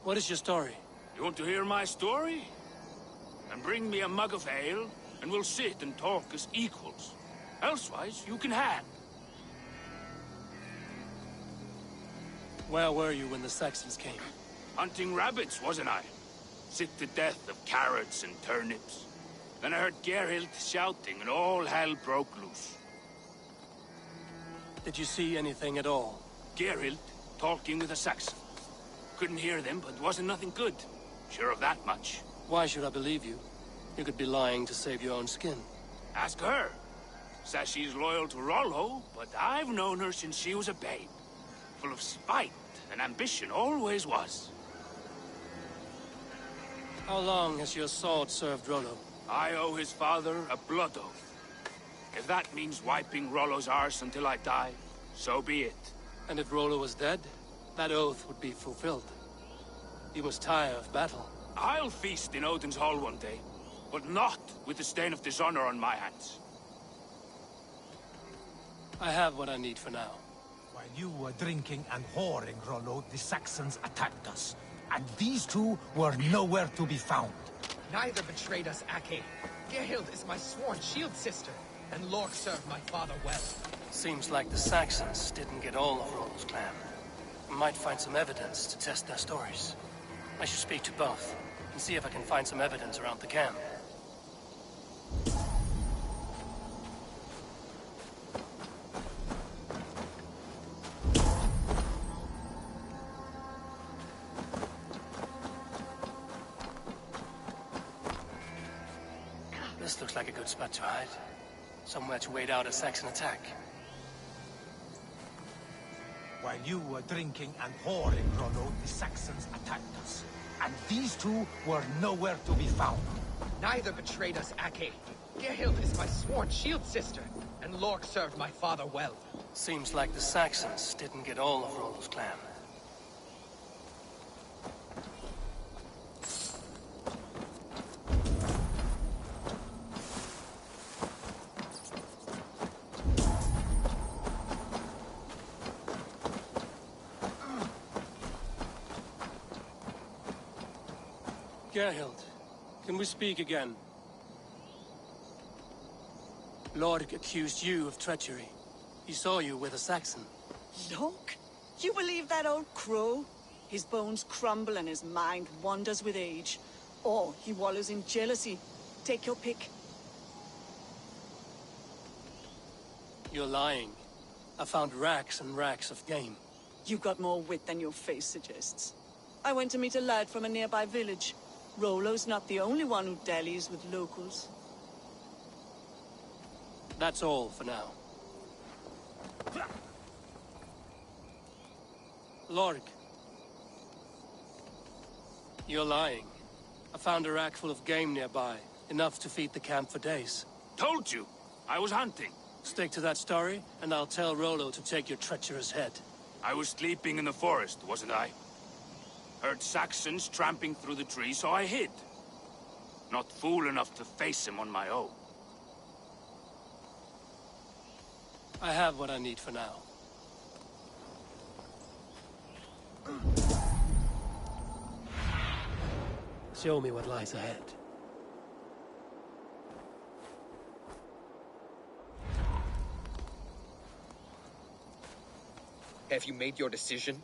S6: What is your story?
S14: You want to hear my story? Then bring me a mug of ale, and we'll sit and talk as equals. Elsewise, you can hang.
S6: Where were you when the Saxons came?
S14: Hunting rabbits, wasn't I? Sick to death of carrots and turnips. Then I heard Geralt shouting and all hell broke loose.
S6: Did you see anything at all?
S14: Geralt talking with a Saxon. Couldn't hear them, but wasn't nothing good. Sure of that much.
S6: Why should I believe you? You could be lying to save your own skin.
S14: Ask her. Says she's loyal to Rollo, but I've known her since she was a babe. Full of spite and ambition, always was.
S6: How long has your sword served Rollo?
S14: I owe his father a blood oath. If that means wiping Rollo's arse until I die, so be it.
S6: And if Rollo was dead, that oath would be fulfilled. You must tire of battle.
S14: I'll feast in Odin's hall one day, but not with the stain of dishonor on my hands.
S6: I have what I need for now.
S2: While you were drinking and whoring, Rollo, the Saxons attacked us. And these two were nowhere to be found.
S25: Neither betrayed us, Ake. Gerhild is my sworn shield sister, and Lork served my father well.
S6: Seems like the Saxons didn't get all of Rollo's clan. We might find some evidence to test their stories. I should speak to both, and see if I can find some evidence around the camp. This looks like a good spot to hide. Somewhere to wait out a Saxon attack.
S2: While you were drinking and whoring, Rollo, the Saxons attacked us. And these two were nowhere to be found.
S25: Neither betrayed us, Ake. Gerhild is my sworn shield sister, and Lork served my father well.
S6: Seems like the Saxons didn't get all of Rollo's clan. Gerhild, can we speak again? Lork accused you of treachery. He saw you with a Saxon.
S8: Look, you believe that old crow? His bones crumble and his mind wanders with age. Or he wallows in jealousy. Take your pick.
S6: You're lying. I found racks and racks of game.
S8: You've got more wit than your face suggests. I went to meet a lad from a nearby village. Rollo's not the only one who dallies with locals.
S6: That's all for now. Lork. You're lying. I found a rack full of game nearby. Enough to feed the camp for days.
S14: Told you! I was hunting.
S6: Stick to that story, and I'll tell Rollo to take your treacherous head.
S14: I was sleeping in the forest, wasn't I? Heard Saxons tramping through the trees, so I hid. Not fool enough to face him on my own.
S6: I have what I need for now. Show me what lies ahead.
S25: Have you made your decision?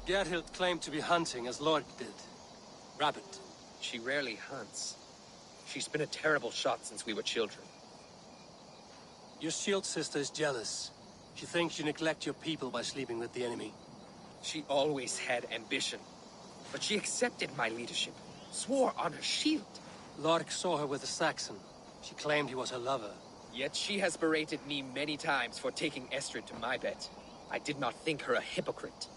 S6: Gerhild claimed to be hunting as Lork did. Rabbit.
S25: She rarely hunts. She's been a terrible shot since we were children.
S6: Your shield sister is jealous. She thinks you neglect your people by sleeping with the enemy.
S25: She always had ambition. But she accepted my leadership. Swore on her shield.
S6: Lork saw her with a Saxon. She claimed he was her lover.
S25: Yet she has berated me many times for taking Estrid to my bed. I did not think her a hypocrite.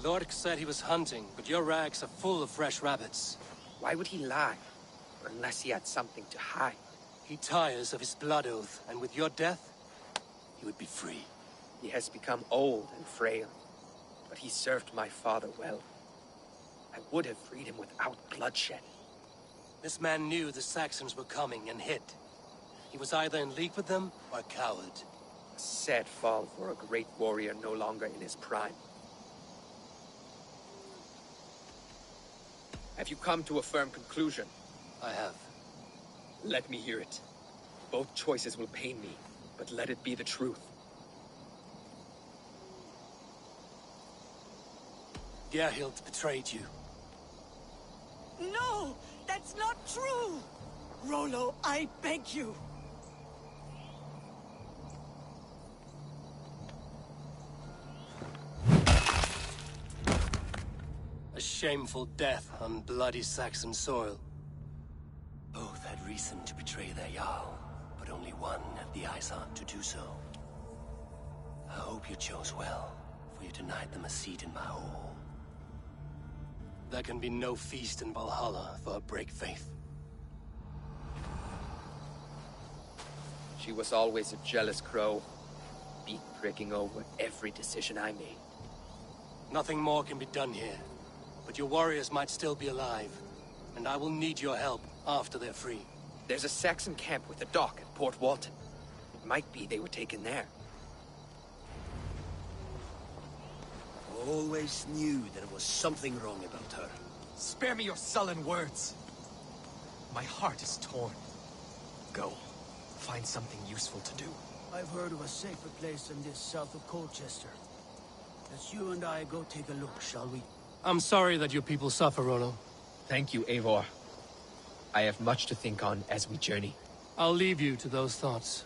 S6: Lork said he was hunting, but your rags are full of fresh rabbits.
S25: Why would he lie? Unless he had something to hide.
S6: He tires of his blood oath, and with your death, he would be free.
S25: He has become old and frail, but he served my father well. I would have freed him without bloodshed.
S6: This man knew the Saxons were coming and hid. He was either in league with them or a coward.
S25: A sad fall for a great warrior no longer in his prime. Have you come to a firm conclusion?
S6: I have.
S25: Let me hear it. Both choices will pain me, but let it be the truth.
S6: Gerhild betrayed you.
S8: No! That's not true! Rollo, I beg you!
S6: A shameful death on bloody Saxon soil. Both had reason to betray their Jarl, but only one had the eyesight to do so. I hope you chose well, for you denied them a seat in my hall. There can be no feast in Valhalla for a break faith.
S25: She was always a jealous crow, beak-pricking over every decision I made.
S6: Nothing more can be done here, but your warriors might still be alive, and I will need your help after they're free.
S25: There's a Saxon camp with a dock at Port Walton. It might be they were taken there.
S14: Always knew there was something wrong about her.
S5: Spare me your sullen words. My heart is torn. Go. Find something useful to do.
S14: I've heard of a safer place than this south of Colchester. Let's you and I go take a look, shall we?
S6: I'm sorry that your people suffer, Rollo.
S23: Thank you, Eivor. I have much to think on as we journey.
S6: I'll leave you to those thoughts.